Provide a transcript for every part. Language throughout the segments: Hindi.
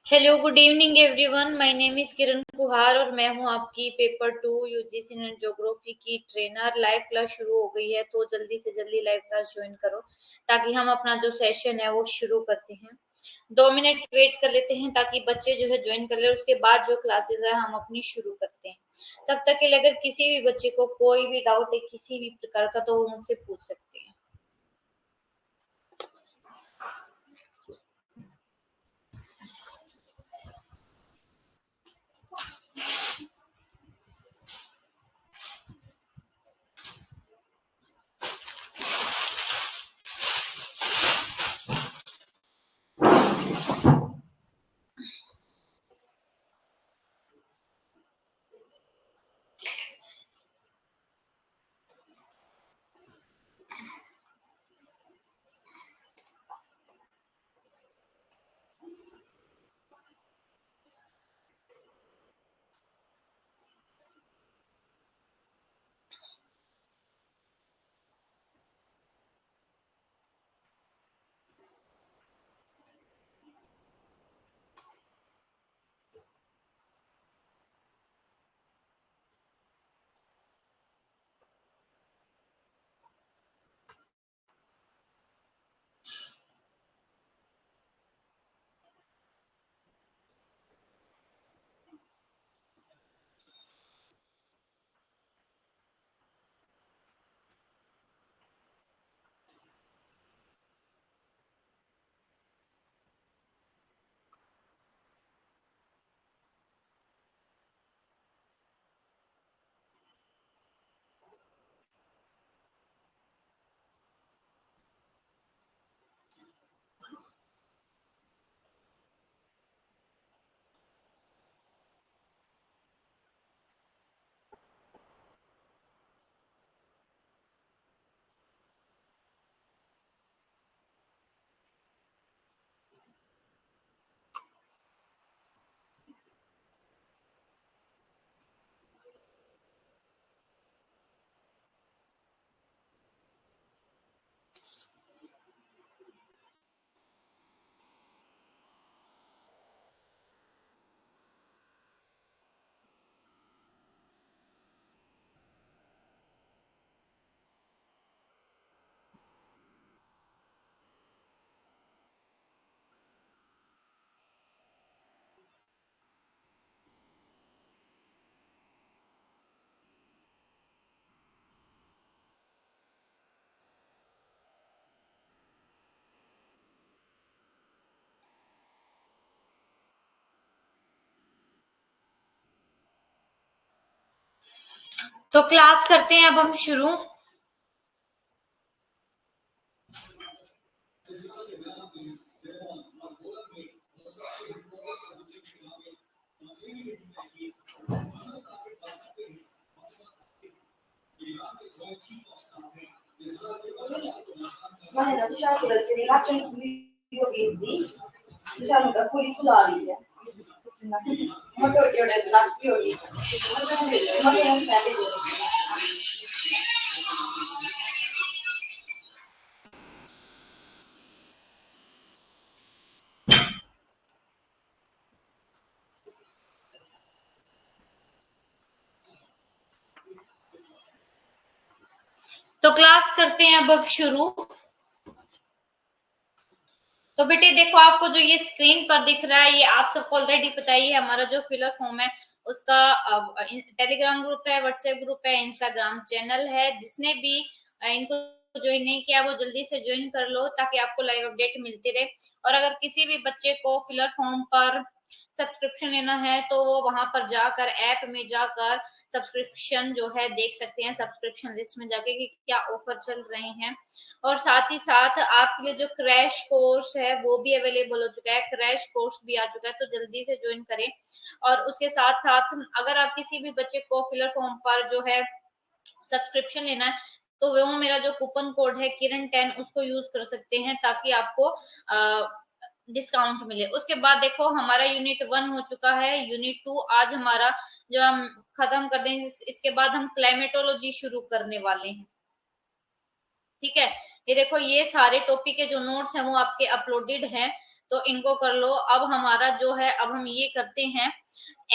Hello good evening everyone. My name is Kiran Kuhar और मैं हूं आपकी पेपर 2 यूजीसी नेट ज्योग्राफी की ट्रेनर। लाइव क्लास शुरू हो गई है तो जल्दी से जल्दी लाइव क्लास ज्वाइन करो ताकि हम अपना जो सेशन है वो शुरू करते हैं। 2 मिनट वेट कर लेते हैं ताकि बच्चे जो है ज्वाइन कर ले, उसके बाद जो क्लासेस है हम अपनी शुरू करते हैं। तब तक के लिए अगर किसी भी बच्चे को कोई भी डाउट है किसी भी प्रकार का तो वो मुझसे पूछ सकते हैं। तो क्लास करते हैं अब हम शुरू। Guarda, diciamo che se ne facciano video questi, diciamo che curriculari. Ma perché ho detto la storia? Ma che non serve. तो क्लास करते हैं अब शुरू। तो बेटे देखो, आपको जो ये स्क्रीन पर दिख रहा है ये आप सबको ऑलरेडी पता ही है। हमारा जो फिलर फॉर्म है उसका टेलीग्राम ग्रुप है, व्हाट्सएप ग्रुप है, इंस्टाग्राम चैनल है। जिसने भी इनको ज्वाइन नहीं किया वो जल्दी से ज्वाइन कर लो ताकि आपको लाइव अपडेट मिलती रहे। और अगर किसी भी बच्चे को फिलर फॉर्म पर सब्सक्रिप्शन लेना है तो वो वहां पर जाकर ऐप में जाकर सब्सक्रिप्शन जो है देख सकते हैं, सब्सक्रिप्शन लिस्ट में जाके कि क्या ऑफर चल रहे हैं। और साथ ही साथ आपके लिए जो क्रैश कोर्स है वो भी अवेलेबल हो चुका है, क्रैश कोर्स भी आ चुका है तो जल्दी से ज्वाइन करें। और उसके साथ साथ अगर आप किसी भी बच्चे को फिलर फॉर्म पर जो है सब्सक्रिप्शन लेना है तो वो मेरा जो कूपन कोड है किरण 10 उसको यूज कर सकते हैं ताकि आपको डिस्काउंट मिले। उसके बाद देखो हमारा यूनिट 1 हो चुका है, यूनिट 2 आज हमारा जो हम खत्म कर देंगे। इसके बाद हम क्लाइमेटोलॉजी शुरू करने वाले हैं। ठीक है, ये देखो ये सारे टॉपिक के जो नोट्स हैं वो आपके अपलोडेड हैं। तो इनको कर लो। अब हमारा जो है, अब हम ये करते हैं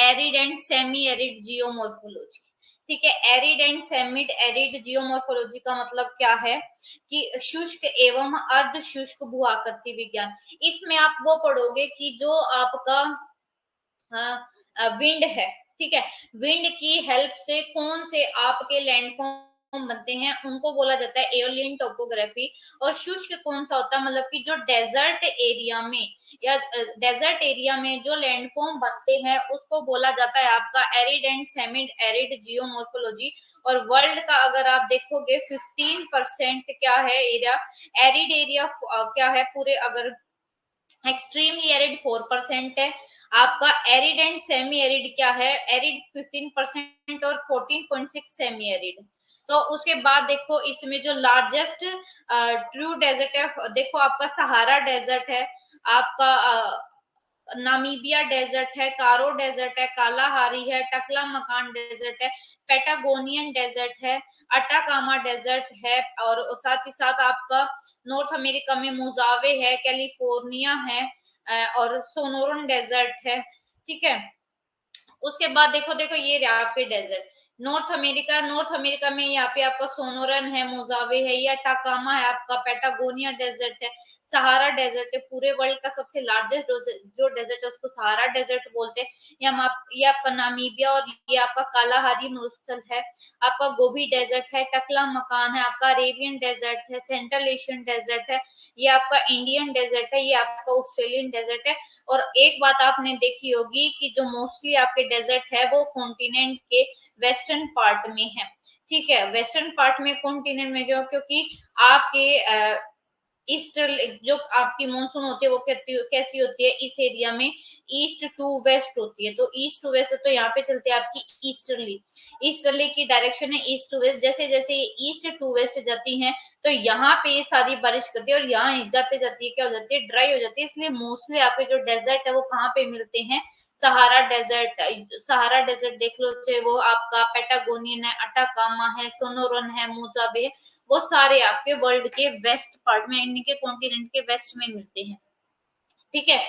arid and semi arid geomorphology. ठीक है, arid and semi arid geomorphology का मतलब क्या है कि शुष्क एवं अर्ध शुष्क भू आकृति विज्ञान। इसमें आप वो पढ़ोगे कि जो आपका विंड है, ठीक है, विंड की हेल्प से कौन से आपके लैंडफॉर्म बनते हैं उनको बोला जाता है एओलियन टोपोग्राफी। और शुष्क कौन सा होता है, मतलब कि जो डेजर्ट एरिया में या डेजर्ट एरिया में जो लैंडफॉर्म बनते हैं उसको बोला जाता है आपका arid and semi arid geomorphology. और वर्ल्ड का अगर आप देखोगे 15% क्या है एरिया, एरिड एरिया क्या है पूरे, अगर एक्सट्रीमली एरिड 4% है आपका, एरिड एंड सेमी एरिड क्या है, एरिड 15% और 14.6 सेमी एरिड। तो उसके बाद देखो इसमें जो लार्जेस्ट ट्रू डेजर्ट है, देखो आपका सहारा डेजर्ट है, आपका नामीबिया डेजर्ट है, कारो डेजर्ट है, कालाहारी है, टकला मकान डेजर्ट है, पेटागोनियन डेजर्ट है, अटाकामा डेजर्ट है, और साथ ही साथ आपका नॉर्थ अमेरिका में मोजावे है, कैलिफोर्निया है, और सोनोरन डेजर्ट है। ठीक है, उसके बाद देखो देखो ये रहा आपके desert North America, North America में यहाँ पे आपका सोनोरन है, मोजावे है, या टाकामा है, आपका पेटागोनिया डेजर्ट है, सहारा डेजर्ट है, पूरे वर्ल्ड का सबसे लार्जेस्ट जो डेजर्ट है उसको सहारा डेजर्ट बोलते हैं। ये आपका नामीबिया, और ये आपका कालाहारी मरुस्थल है, आपका गोबी डेजर्ट है, टकला मकान है, आपका अरेबियन डेजर्ट है, सेंट्रल एशियन डेजर्ट है, ये आपका इंडियन डेजर्ट है, ये आपका ऑस्ट्रेलियन डेजर्ट है। और एक बात आपने देखी होगी कि जो मोस्टली आपके डेजर्ट है वो कॉन्टिनेंट के वेस्टर्न पार्ट में है। ठीक है, वेस्टर्न पार्ट में कॉन्टिनेंट में क्यों, क्योंकि आपके ईस्टर्न जो आपकी मानसून होती है वो कैसी होती है इस एरिया में, ईस्ट टू वेस्ट होती है। तो ईस्ट टू वेस्ट तो यहाँ पे चलती है आपकी ईस्टर्ली, ईस्टर्ली की डायरेक्शन है ईस्ट टू वेस्ट। जैसे जैसे ईस्ट टू वेस्ट जाती हैं तो यहाँ पे ये सारी बारिश करती है, और यहाँ जाते जाती है क्या हो जाती है, ड्राई हो जाती है। इसलिए मोस्टली आपके जो डेजर्ट है वो कहाँ पे मिलते हैं, सहारा डेजर्ट। सहारा डेजर्ट देख लो, चाहे वो आपका पेटागोनियन है, अटाकामा है, सोनोरन है, मोजाबे है, वो सारे आपके वर्ल्ड के वेस्ट पार्ट में, इनके कॉन्टिनेंट के वेस्ट में मिलते हैं। ठीक है,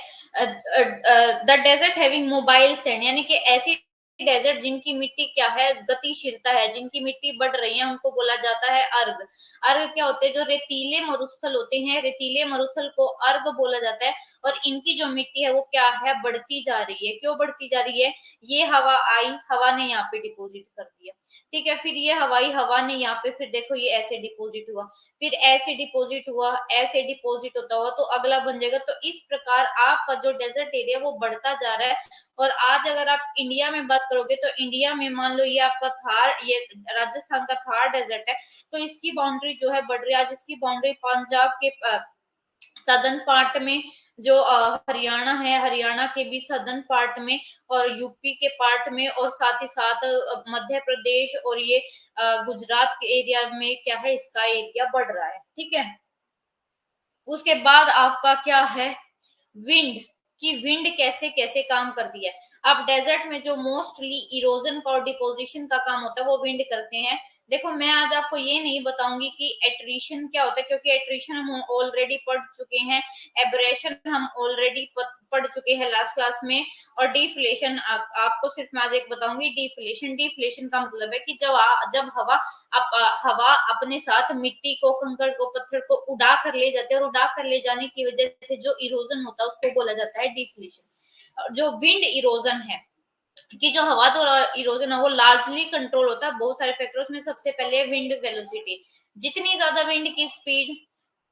the desert having mobile sand, यानी कि ऐसी डेजर्ट जिनकी मिट्टी क्या है, गतिशीलता है, जिनकी मिट्टी बढ़ रही है, उनको बोला जाता है अर्ग। अर्ग क्या होते हैं, जो रेतीले मरुस्थल होते हैं, रेतीले मरुस्थल को अर्ग बोला जाता है। और इनकी जो मिट्टी है वो क्या है, बढ़ती जा रही है। क्यों बढ़ती जा रही है, ये हवा आई, हवा ने यहाँ पे डिपोजिट कर दिया। ठीक है, फिर ये हवाई हवा ने यहाँ पे, फिर देखो ये ऐसे डिपोजिट हुआ, फिर ऐसे डिपॉजिट हुआ, ऐसे डिपॉजिट होता हुआ तो अगला बन जाएगा। तो इस प्रकार आपका जो डेजर्ट एरिया वो बढ़ता जा रहा है। और आज अगर आप इंडिया में बात करोगे तो इंडिया में मान लो ये आपका थार, ये राजस्थान का थार डेजर्ट है, तो इसकी बाउंड्री जो है बढ़ रही है। आज इसकी बाउंड्री पंजाब के सदर्न पार्ट में, जो हरियाणा है, हरियाणा के भी सदर्न पार्ट में, और यूपी के पार्ट में, और साथ ही साथ मध्य प्रदेश और ये गुजरात के एरिया में क्या है, इसका एरिया बढ़ रहा है। ठीक है, उसके बाद आपका क्या है, विंड, की विंड कैसे कैसे काम करती है। अब डेजर्ट में जो मोस्टली इरोजन का और डिपोजिशन का काम होता है वो विंड करते हैं। देखो मैं आज आपको ये नहीं बताऊंगी कि एट्रिशन क्या होता है, क्योंकि एट्रिशन हम ऑलरेडी पढ़ चुके हैं, एब्रेशन हम ऑलरेडी पढ़ चुके हैं लास्ट क्लास में। और डिफ्लेशन आपको सिर्फ मैं आज एक बताऊंगी, डिफ्लेशन। डिफ्लेशन का मतलब है कि जब हवा हवा अपने साथ मिट्टी को, कंकड़ को, पत्थर को उड़ा कर ले जाते हैं, और उड़ा कर ले जाने की वजह से जो इरोजन होता है उसको बोला जाता है डिफ्लेशन। जो विंड इरोजन है, कि जो हवा तो इरोजन है वो लार्जली कंट्रोल होता है बहुत सारे फैक्टर्स में। सबसे पहले विंड वेलोसिटी, जितनी ज्यादा विंड की स्पीड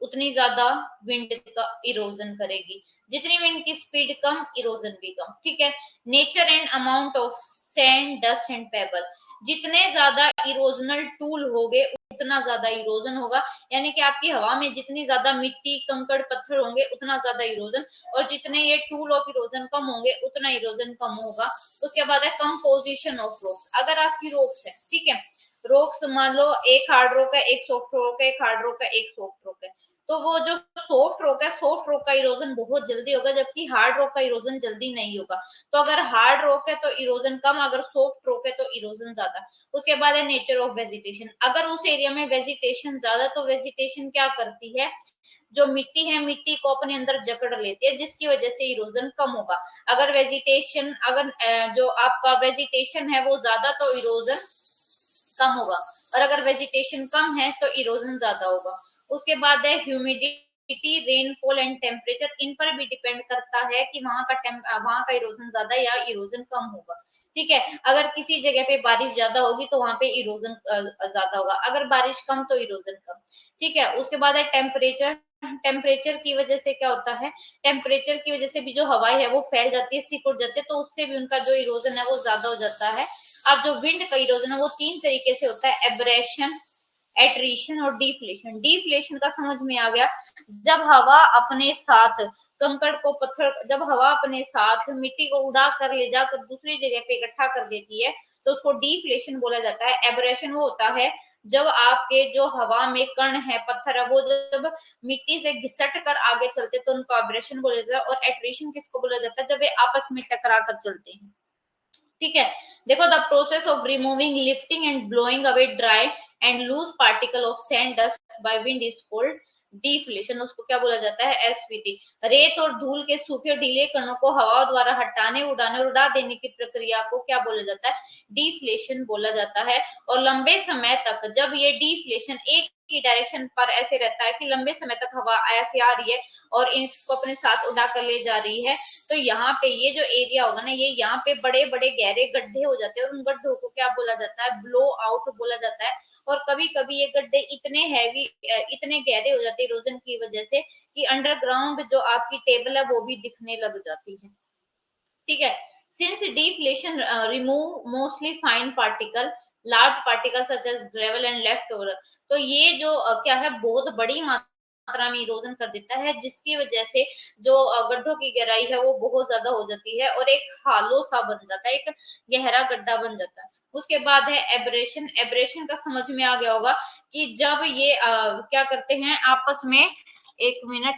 उतनी ज्यादा विंड का इरोजन करेगी, जितनी विंड की स्पीड कम, इरोजन भी कम। ठीक है, nature and amount of sand, dust and payable, जितने ज्यादा इरोजनल टूल होंगे उतना ज्यादा इरोजन होगा। यानी कि आपकी हवा में जितनी ज्यादा मिट्टी, कंकड़, पत्थर होंगे उतना ज्यादा इरोजन, और जितने ये टूल ऑफ इरोजन कम होंगे उतना इरोजन कम होगा। उसके बाद है कंपोजिशन ऑफ रॉक्स। अगर आपकी रॉक्स है, ठीक है, रॉक्स मान लो एक हार्ड रॉक है, एक सॉफ्ट रॉक है, एक हार्ड रॉक है, एक सॉफ्ट रॉक है, तो वो जो सॉफ्ट रॉक है, सॉफ्ट रॉक का इरोजन बहुत जल्दी होगा, जबकि हार्ड रॉक का इरोजन जल्दी नहीं होगा। तो अगर हार्ड रॉक है तो इरोजन कम, अगर सॉफ्ट रॉक है तो इरोजन ज्यादा। उसके बाद है नेचर ऑफ वेजिटेशन। अगर उस एरिया में वेजिटेशन ज्यादा, तो वेजिटेशन क्या करती है, जो मिट्टी है मिट्टी को अपने अंदर जकड़ लेती है, जिसकी वजह से इरोजन कम होगा। अगर वेजिटेशन अगर जो आपका वेजिटेशन है वो ज्यादा तो इरोजन कम होगा, और अगर वेजिटेशन कम है तो इरोजन ज्यादा होगा। उसके बाद है ह्यूमिडिटी, रेनफॉल एंड टेम्परेचर। इन पर भी डिपेंड करता है कि वहां का इरोजन ज्यादा या इरोजन कम होगा। ठीक है, अगर किसी जगह पे बारिश ज्यादा होगी तो वहां पे इरोजन ज्यादा होगा, अगर बारिश कम तो इरोजन कम। ठीक है, उसके बाद है टेम्परेचर। टेम्परेचर की वजह से क्या होता है, टेम्परेचर की वजह से भी जो हवाएं है वो फैल जाती है, सिकुड़ जाती है, तो उससे भी उनका जो इरोजन है वो ज्यादा हो जाता है। अब जो विंड का इरोजन है वो तीन तरीके से होता है, एब्रेशन, एट्रीशन और डिफ्लेशन। डिफ्लेशन का समझ में आ गया, जब हवा अपने साथ कंकड़ को पत्थर जब हवा अपने साथ मिट्टी को उड़ा कर ले जाकर दूसरी जगह पे इकट्ठा कर देती है तो उसको डिफ्लेशन बोला जाता है। एब्रेशन वो होता है जब आपके जो हवा में कण है, पत्थर है, वो जब मिट्टी से घिसट कर आगे चलते तो उनको एब्रेशन बोला जाता है। और एट्रीशन किसको बोला जाता है, जब ये आपस में टकरा कर चलते हैं। ठीक है, देखो, the process of removing, lifting and blowing away dry and loose particle of sand dust by wind is called deflation. उसको क्या बोला जाता है, एसवीटी। रेत और धूल के सूखे और ढीले कणों को हवा द्वारा हटाने, उड़ाने और उड़ा देने की प्रक्रिया को क्या बोला जाता है, डिफ्लेशन बोला जाता है। और लंबे समय तक जब ये डिफ्लेशन एक ही डायरेक्शन पर ऐसे रहता है कि लंबे समय तक हवा ऐसे आ रही है और इसको अपने साथ उड़ा कर ले जा रही है, तो यहाँ पे ये जो एरिया होगा ना, ये यहाँ पे बड़े बड़े गहरे गड्ढे हो जाते हैं और उन गड्ढों को क्या बोला जाता है, ब्लो आउट बोला जाता है। और कभी कभी ये गड्ढे इतने हैवी, इतने गहरे हो जाते हैं इरोजन की वजह से कि अंडरग्राउंड जो आपकी टेबल है वो भी दिखने लग जाती है। ठीक है, since deflation remove mostly fine particle, large particle such as gravel and left over, तो ये जो क्या है, बहुत बड़ी मात्रा में इरोजन कर देता है, जिसकी वजह से जो गड्ढों की गहराई है वो बहुत ज्यादा हो जाती है और एक हालो सा बन जाता है, एक गहरा गड्ढा बन जाता है। उसके बाद है एब्रेशन। एब्रेशन का समझ में आ गया होगा कि जब ये क्या करते हैं आपस में, एक मिनट,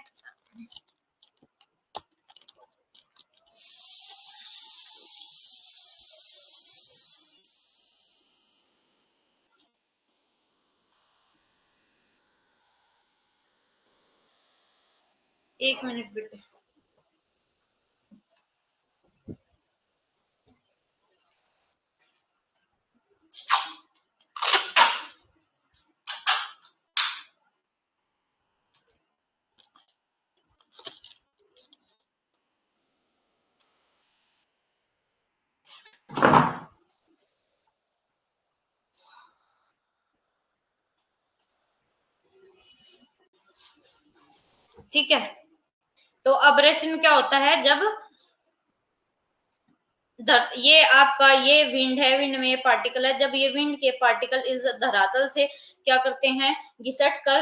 एक मिनट बेटे। ठीक है, तो अब्रेशन क्या होता है, जब ये आपका ये विंड है, विंड में ये पार्टिकल है, जब ये विंड के पार्टिकल इस धरातल से क्या करते हैं, घिसट कर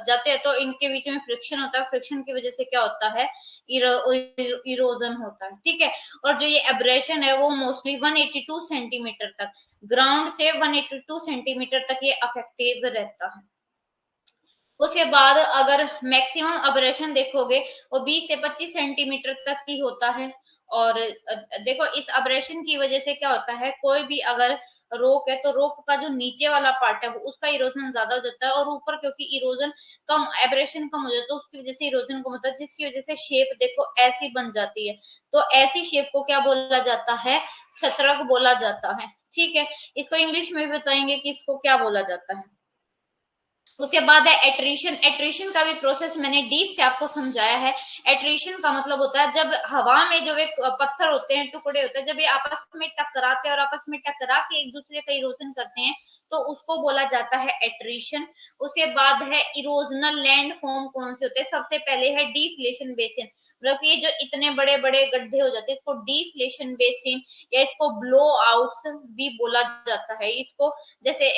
जाते हैं, तो इनके बीच में फ्रिक्शन होता है। फ्रिक्शन की वजह से क्या होता है, इरोजन होता है। ठीक है, और जो ये एब्रेशन है वो मोस्टली 182 सेंटीमीटर तक, ग्राउंड से 182 सेंटीमीटर तक ये अफेक्टिव रहता है। उसके बाद अगर मैक्सिमम अबरेशन देखोगे वो 20 से 25 सेंटीमीटर तक की होता है। और देखो, इस अबरेशन की वजह से क्या होता है, कोई भी अगर रोक है तो रोक का जो नीचे वाला पार्ट है वो उसका इरोजन ज्यादा हो जाता है, और ऊपर क्योंकि इरोजन कम, एब्रेशन कम हो जाता है तो उसकी वजह से इरोजन कम होता है, जिसकी वजह से शेप देखो ऐसी बन जाती है। तो ऐसी शेप को क्या बोला जाता है, छत्रक बोला जाता है। ठीक है, इसको इंग्लिश में भी बताएंगे कि इसको क्या बोला जाता है। उसके बाद है एट्रीशन। एट्रीशन का भी प्रोसेस मैंने डीप से आपको समझाया है। एट्रीशन का मतलब होता है जब हवा में जो एक पत्थर होते हैं, टुकड़े होते हैं, जब ये आपस में टकराते हैं और आपस में टकरा के एक दूसरे का इरोजन करते हैं तो उसको बोला जाता है एट्रीशन। उसके बाद है इरोजनल लैंड फॉर्म कौन से होते हैं, सबसे पहले है डिफ्लेशन बेसिन, मतलब ये जो इतने बड़े बड़े गड्ढे हो जाते हैं इसको डिफ्लेशन बेसिन या इसको ब्लो आउट्स भी बोला जाता है। इसको जैसे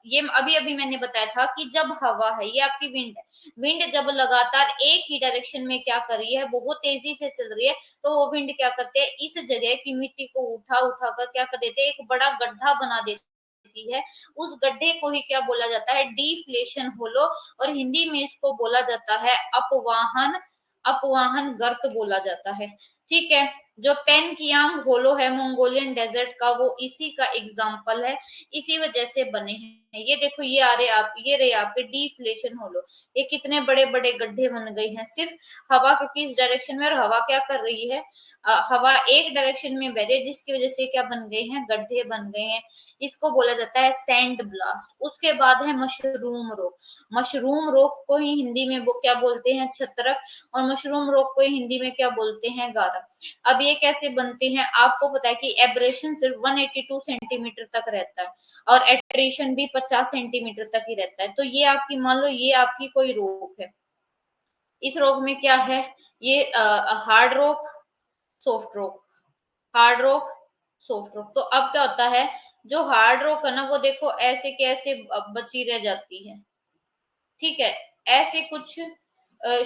ये अभी अभी मैंने बताया था कि जब हवा है, ये आपकी विंड है, विंड जब लगातार एक ही डायरेक्शन में क्या कर रही है, बहुत तेजी से चल रही है, तो वो विंड क्या करते हैं, इस जगह की मिट्टी को उठा उठा कर क्या कर देते हैं, एक बड़ा गड्ढा बना देती है। उस गड्ढे को ही क्या बोला जाता है, डिफ्लेशन होलो, और हिंदी में इसको बोला जाता है अपवाहन, अपवाहन गर्त बोला जाता है। ठीक है, जो पेनकियांग होलो है मंगोलियन डेजर्ट का, वो इसी का एग्जाम्पल है, इसी वजह से बने हैं। ये देखो ये आ रहे आप, ये रहे आपके डिफ्लेशन होलो, ये कितने बड़े बड़े गड्ढे बन गए हैं सिर्फ हवा, क्योंकि इस डायरेक्शन में, और हवा क्या कर रही है, हवा एक डायरेक्शन में बह रही है, जिसकी वजह से क्या बन गए हैं, गड्ढे बन गए हैं। इसको बोला जाता है सैंड ब्लास्ट। उसके बाद है मशरूम रोग। मशरूम रोग को ही हिंदी में वो क्या बोलते हैं, छत्रक, और मशरूम रोग को ही हिंदी में क्या बोलते हैं, गारक। अब ये कैसे बनते हैं, आपको पता है कि एब्रेशन सिर्फ 182 सेंटीमीटर तक रहता है, और एट्रिशन भी 50 सेंटीमीटर तक ही रहता है। तो ये आपकी, मान लो ये आपकी कोई रोग है, इस रोग में क्या है, ये हार्ड रोग, सॉफ्ट रोग, हार्ड रॉक, सॉफ्ट रॉक। तो अब क्या होता है, जो हार्ड रॉक है ना, वो देखो ऐसे के ऐसे बची रह जाती है, ठीक है, ऐसे कुछ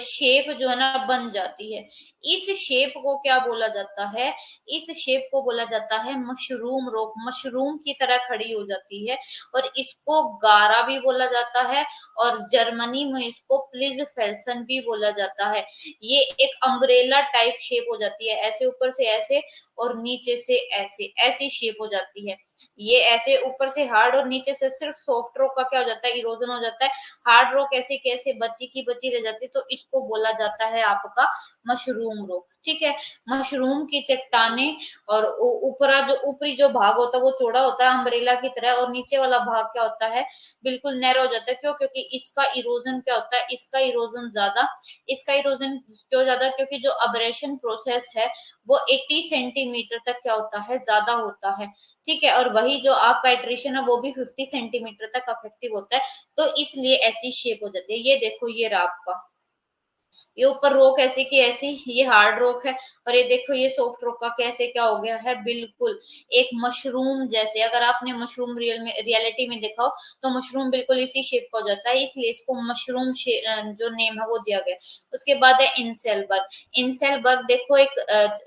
शेप जो है ना बन जाती है। इस शेप को क्या बोला जाता है, इस शेप को बोला जाता है मशरूम रोक, मशरूम की तरह खड़ी हो जाती है, और इसको गारा भी बोला जाता है, और जर्मनी में इसको प्लिज फैशन भी बोला जाता है। ये एक अम्ब्रेला टाइप शेप हो जाती है, ऐसे ऊपर से ऐसे और नीचे से ऐसे, ऐसी शेप हो जाती है। ये ऐसे ऊपर से हार्ड और नीचे से सिर्फ सॉफ्ट रॉक का क्या हो जाता है, इरोजन हो जाता है। हार्ड रॉक ऐसे कैसे बची की बची रह जाती है, तो इसको बोला जाता है आपका मशरूम रॉक, ठीक है। मशरूम की चट्टाने, और ऊपरा जो ऊपरी जो भाग होता है वो चौड़ा होता है अम्ब्रेला की तरह, और नीचे वाला भाग क्या होता है, बिल्कुल नैरो हो जाता है। क्यों, क्योंकि इसका इरोजन क्या होता है, इसका इरोजन ज्यादा, इसका इरोजन क्यों ज्यादा, क्योंकि जो अब्रेशन प्रोसेस है वो 80 सेंटीमीटर तक क्या होता है, ज्यादा होता है, ठीक है। और वही जो आपका एट्रिशन है वो भी 50 सेंटीमीटर तक अफेक्टिव होता है, तो इसलिए ऐसी शेप हो जाती है। ये देखो ये रहा आपका, ये ऊपर रोक ऐसी की ऐसी, ये हार्ड रोक है, और ये देखो ये सॉफ्ट रोक का कैसे क्या हो गया है, बिल्कुल एक मशरूम जैसे। अगर आपने मशरूम रियलिटी में देखा हो, तो मशरूम बिल्कुल इसी शेप का हो जाता है, इसलिए इसको मशरूम जो नेम है वो दिया गया। उसके बाद है इंसेलबर्ग। इंसेलबर्ग देखो एक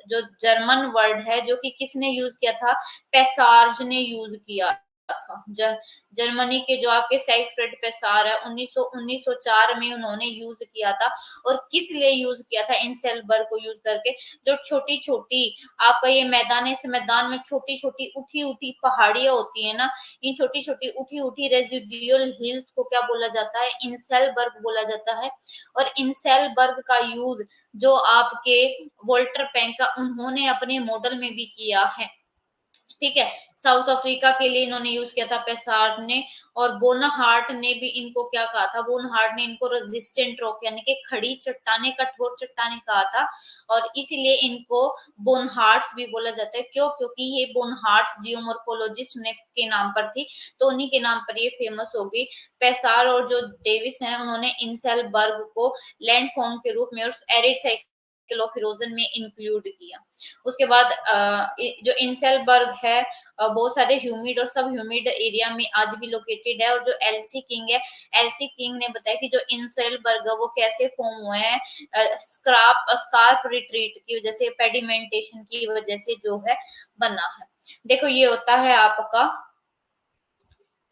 जो जर्मन वर्ड है, जो कि किसने यूज किया था, पेसार्ज ने यूज किया था। जर्मनी के जो आपके साइगफ्रेड पेसार है, 1904 में उन्होंने यूज किया था। और किस लिए यूज किया था इंसेलबर्ग को यूज करके, जो छोटी छोटी आपका ये मैदान, से मैदान में छोटी छोटी उठी उठी पहाड़ियां होती है ना, इन छोटी छोटी उठी उठी रेजिडुअल हिल्स को क्या बोला जाता है, इंसेलबर्ग बोला जाता है। और इंसेलबर्ग का यूज जो आपके वोल्टर पैंका उन्होंने अपने मॉडल में भी किया है, ठीक है। साउथ अफ्रीका के लिए इन्होंने यूज किया था पेसार्ड ने, और बोनाहार्ट ने भी इनको क्या कहा था, बोनाहार्ट ने इनको रेजिस्टेंट रॉक यानी कि खड़ी चट्टाने, कठोर चट्टाने कहा था, और इसलिए इनको बोनहार्ट्स भी बोला जाता है। क्यों, क्योंकि ये बोनहार्ट्स जियोमोर्फोलॉजिस्ट ने के नाम पर थी, तो उन्हीं के नाम पर ये फेमस हो गई। पेसार और जो डेविस हैं, उन्होंने इंसेलबर्ग को लैंडफॉर्म के रूप में और एरिड साइकिल ऑफ इरोजन में इंक्लूड किया। उसके बाद जो इंसेलबर्ग है, बहुत सारे ह्यूमिड और सब ह्यूमिड एरिया में आज भी लोकेटेड है। और जो एलसी किंग है, एलसी किंग ने बताया कि जो इंसेलबर्ग है वो कैसे फॉर्म हुए हैं, स्कार्प रिट्रीट की वजह से, पेडिमेंटेशन की वजह से जो है बना है। देखो ये होता है आपका,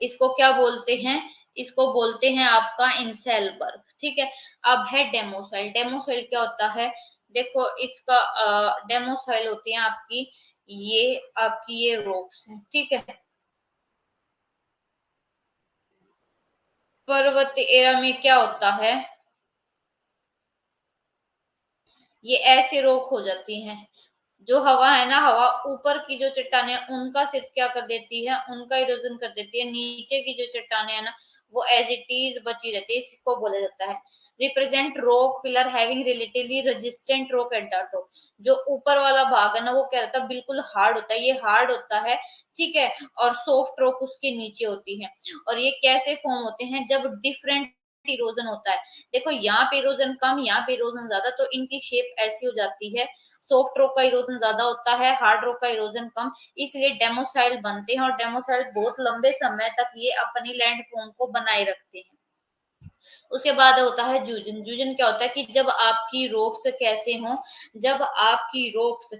इसको क्या बोलते हैं, इसको बोलते हैं आपका इंसेलबर्ग, ठीक है। अब है डेमोसॉइल। डेमोसॉइल क्या होता है, देखो इसका डेमोसॉइल होती है आपकी, ये आपकी ये रॉक्स है, ठीक है। पर्वत एरा में क्या होता है, ये ऐसे रोक हो जाती हैं। जो हवा है ना, हवा ऊपर की जो चट्टाने उनका सिर्फ क्या कर देती है, उनका इरोजन कर देती है, नीचे की जो चट्टाने है ना वो एज इट इज बची रहती है। इसको बोला जाता है represent rock pillar having relatively resistant rock at the top. जो ऊपर वाला भाग है ना वो क्या रहता है, बिल्कुल हार्ड होता है, ये हार्ड होता है, ठीक है। और सॉफ्ट रॉक उसके नीचे होती है। और ये कैसे फॉर्म होते हैं, जब डिफरेंट इरोजन होता है, देखो यहाँ पे इरोजन कम, यहाँ पे इरोजन ज्यादा, तो इनकी शेप ऐसी हो जाती है। सॉफ्ट रॉक का इरोजन ज्यादा होता है, हार्ड रॉक का इरोजन कम, इसलिए डेमोसाइल बनते हैं। और डेमोसाइल बहुत लंबे समय तक ये अपनी लैंडफॉर्म को बनाए रखते हैं। उसके बाद होता है जूजन। जूजन क्या होता है कि जब आपकी रोक्स कैसे हो, जब आपकी रोक्स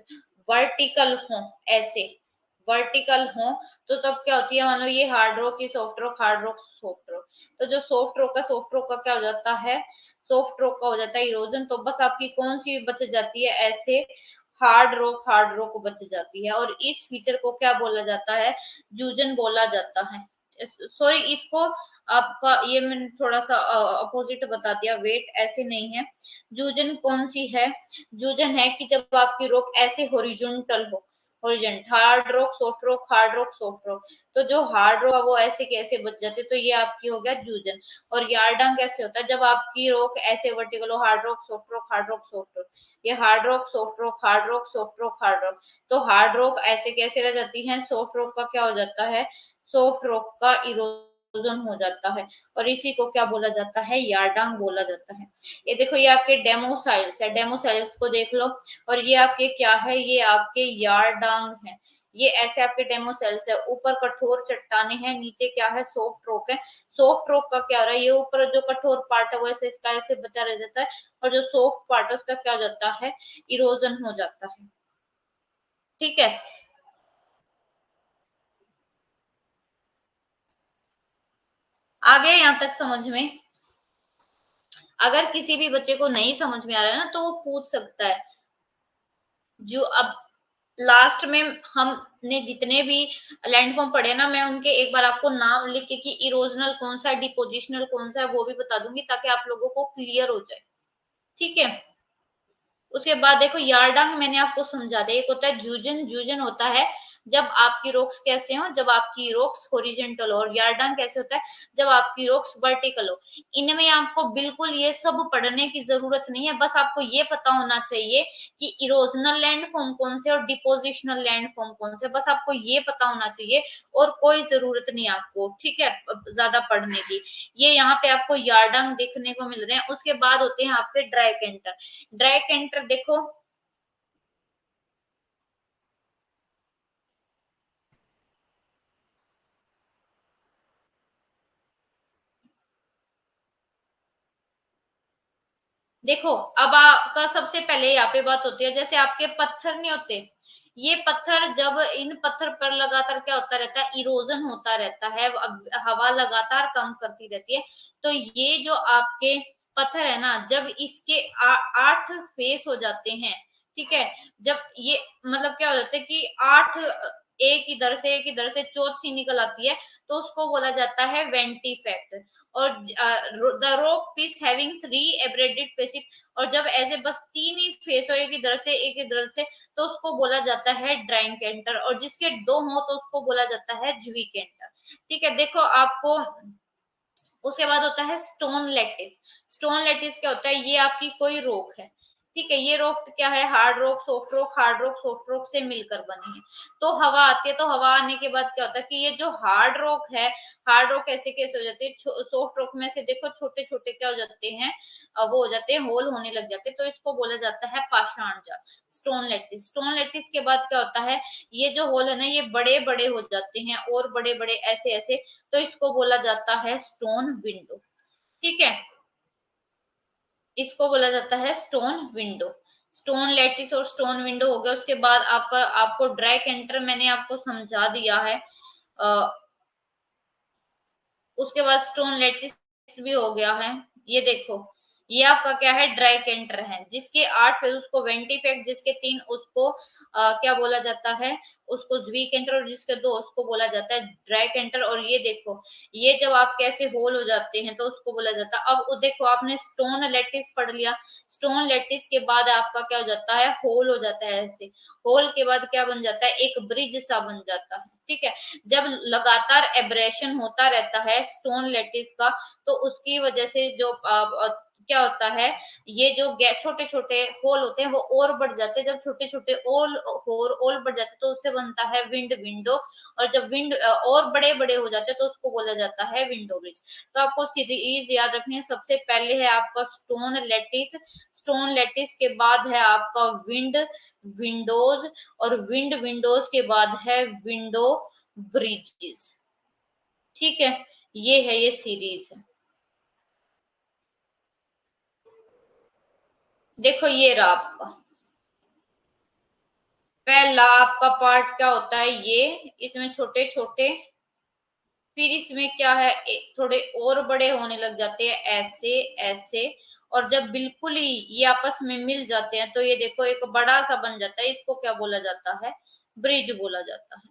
वर्टिकल हो, ऐसे वर्टिकल हो, तो तब क्या होती है, मानो ये हार्ड रॉक, ये soft rock, hard rock, soft rock. तो जो सॉफ्ट रॉक का क्या हो जाता है, सॉफ्ट रॉक का हो जाता है इरोजन। तो बस आपकी कौन सी बच जाती है, ऐसे हार्ड रॉक बच जाती है। और इस फीचर को क्या बोला जाता है, जूजन बोला जाता है। सॉरी, इसको आपका ये मैंने थोड़ा सा अपोजिट बता दिया, वेट ऐसे नहीं है। जूजन कौन सी है, जूजन है कि जब आपकी रॉक ऐसे हॉरिजॉन्टल हो, horizontal, hard rock soft rock, hard rock soft rock. तो जो हार्ड रॉक है वो ऐसे कैसे बच जाते, तो ये आपकी हो गया जूजन। और यार्डांग कैसे होता है, जब आपकी रॉक ऐसे वर्टिकल हो, hard rock soft rock, hard rock soft rock. ये hard rock soft rock, hard rock soft rock, hard rock. तो हार्ड रॉक ऐसे कैसे रह जाती है, सॉफ्ट रॉक का क्या हो जाता है, सॉफ्ट रॉक का इरोजन हो जाता है। और इसी को क्या बोला जाता है, यार्डांग बोला जाता है। ये देखो, ये आपके डेमोसाइल्स है, डेमोसाइल्स को देख लो। और ये आपके क्या है, ये आपके यार्डांग है। ये ऐसे आपके डेमोसेल्स है, ऊपर कठोर चट्टाने हैं, नीचे क्या है, सॉफ्ट रॉक है। सॉफ्ट रॉक का क्या हो रहा है, ये ऊपर जो कठोर पार्ट है वो ऐसे इसका ऐसे बचा रह जाता है, और जो सॉफ्ट पार्ट है उसका क्या हो जाता है, इरोजन हो जाता है। ठीक है। आ गया यहाँ तक समझ में। अगर किसी भी बच्चे को नहीं समझ में आ रहा है ना, तो वो पूछ सकता है। जो अब लास्ट में हमने जितने भी लैंडफॉर्म पढ़े ना, मैं उनके एक बार आपको नाम लिख के कि इरोजनल कौन सा है, डिपोजिशनल कौन सा है, वो भी बता दूंगी, ताकि आप लोगों को क्लियर हो जाए। ठीक है। उसके बाद देखो, यार्डांग मैंने आपको समझा दिया। एक होता है जूजन, जूजन होता है जब आपकी रोक्स कैसे हो, जब आपकी रोक्स होरिजेंटल हो। और यार्डांग कैसे होता है, जब आपकी रोक्स वर्टिकल हो। इनमें आपको बिल्कुल ये सब पढ़ने की जरूरत नहीं है, बस आपको ये पता होना चाहिए कि इरोजनल लैंड फॉर्म कौन से और डिपोजिशनल लैंड फॉर्म कौन से, बस आपको ये पता होना चाहिए। और कोई जरूरत नहीं आपको, ठीक है, ज्यादा पढ़ने की। ये यहाँ पे आपको यार्डांग देखने को मिल रहे हैं। उसके बाद होते हैं आपके ड्राइकेंटर। ड्राइकेंटर देखो, देखो अब आपका सबसे पहले यहाँ पे बात होती है, जैसे आपके पत्थर नहीं होते, ये पत्थर जब इन पत्थर पर लगातार क्या होता रहता है, इरोजन होता रहता है, हवा लगातार कम करती रहती है। तो ये जो आपके पत्थर है ना, जब इसके 8 फेस हो जाते हैं, ठीक है, जब ये मतलब क्या हो जाता है कि 8, एक इधर से चौथ सी निकल आती है, तो उसको बोला जाता है वेंटिफेक्ट। और the rock piece having 3 abraded face, और जब ऐसे बस 3 ही फेस हो, एक इधर से एक इधर से, तो उसको बोला जाता है ड्राइंकेंटर। और जिसके 2 हो तो उसको बोला जाता है ज्वीकेंटर। ठीक है। देखो आपको, उसके बाद होता है स्टोन लेटिस। स्टोन लेटिस क्या होता है, ये आपकी कोई रॉक है, ठीक है, ये रॉक क्या है, hard rock soft rock, hard rock soft rock से मिलकर बनी है। तो हवा आती है, तो हवा आने के बाद क्या होता है कि ये जो हार्ड रॉक है, हार्ड रॉक कैसे कैसे हो जाती है, सॉफ्ट रॉक में से देखो छोटे छोटे क्या हो जाते हैं, वो हो जाते हैं, होल होने लग जाते हैं, तो इसको बोला जाता है पाषाण जाल, स्टोन लेटिस। स्टोन लेटिस के बाद क्या होता है, ये जो होल है ना, ये बड़े बड़े हो जाते हैं, और बड़े बड़े ऐसे ऐसे, तो इसको बोला जाता है स्टोन विंडो। ठीक है, इसको बोला जाता है स्टोन विंडो। स्टोन लेटिस और स्टोन विंडो हो गया। उसके बाद आपका, आपको ड्राई कैंटर मैंने आपको समझा दिया है। उसके बाद स्टोन लेटिस भी हो गया है। ये देखो, ये आपका क्या है, ड्राई कैंटर है, जिसके 8 फिर उसको वेंटिफेक्ट, जिसके 3 उसको क्या बोला जाता है, उसको ज्वी कैंटर, और जिसके 2 उसको बोला जाता है ड्राई कैंटर। और ये देखो, ये जब आप कैसे होल हो जाते हैं तो उसको बोला जाता है। अब देखो, आपने स्टोन लेटिस पढ़ लिया, स्टोन लेटिस के बाद आपका क्या हो जाता है, होल हो जाता है ऐसे। होल के बाद क्या बन जाता है, एक ब्रिज सा बन जाता है। ठीक है। जब लगातार एब्रेशन होता रहता है स्टोन लेटिस का, तो उसकी वजह से जो क्या होता है, ये जो छोटे छोटे होल होते हैं वो और बढ़ जाते हैं। जब छोटे छोटे होल बढ़ जाते हैं तो उससे बनता है विंड विंडो। और जब विंड और बड़े बड़े हो जाते हैं तो उसको बोला जाता है विंडो ब्रिज। तो आपको सीरीज याद रखनी है। सबसे पहले है आपका स्टोन लेटिस, स्टोन लेटिस के बाद है आपका विंड विंडोज, और विंड विंडोज के बाद है विंडो ब्रिजेस। ठीक है, ये है, ये सीरीज है। देखो, ये रहा आपका पहला आपका पार्ट क्या होता है, ये इसमें छोटे छोटे, फिर इसमें क्या है, थोड़े और बड़े होने लग जाते हैं ऐसे ऐसे, और जब बिल्कुल ही ये आपस में मिल जाते हैं तो ये देखो एक बड़ा सा बन जाता है, इसको क्या बोला जाता है, ब्रिज बोला जाता है।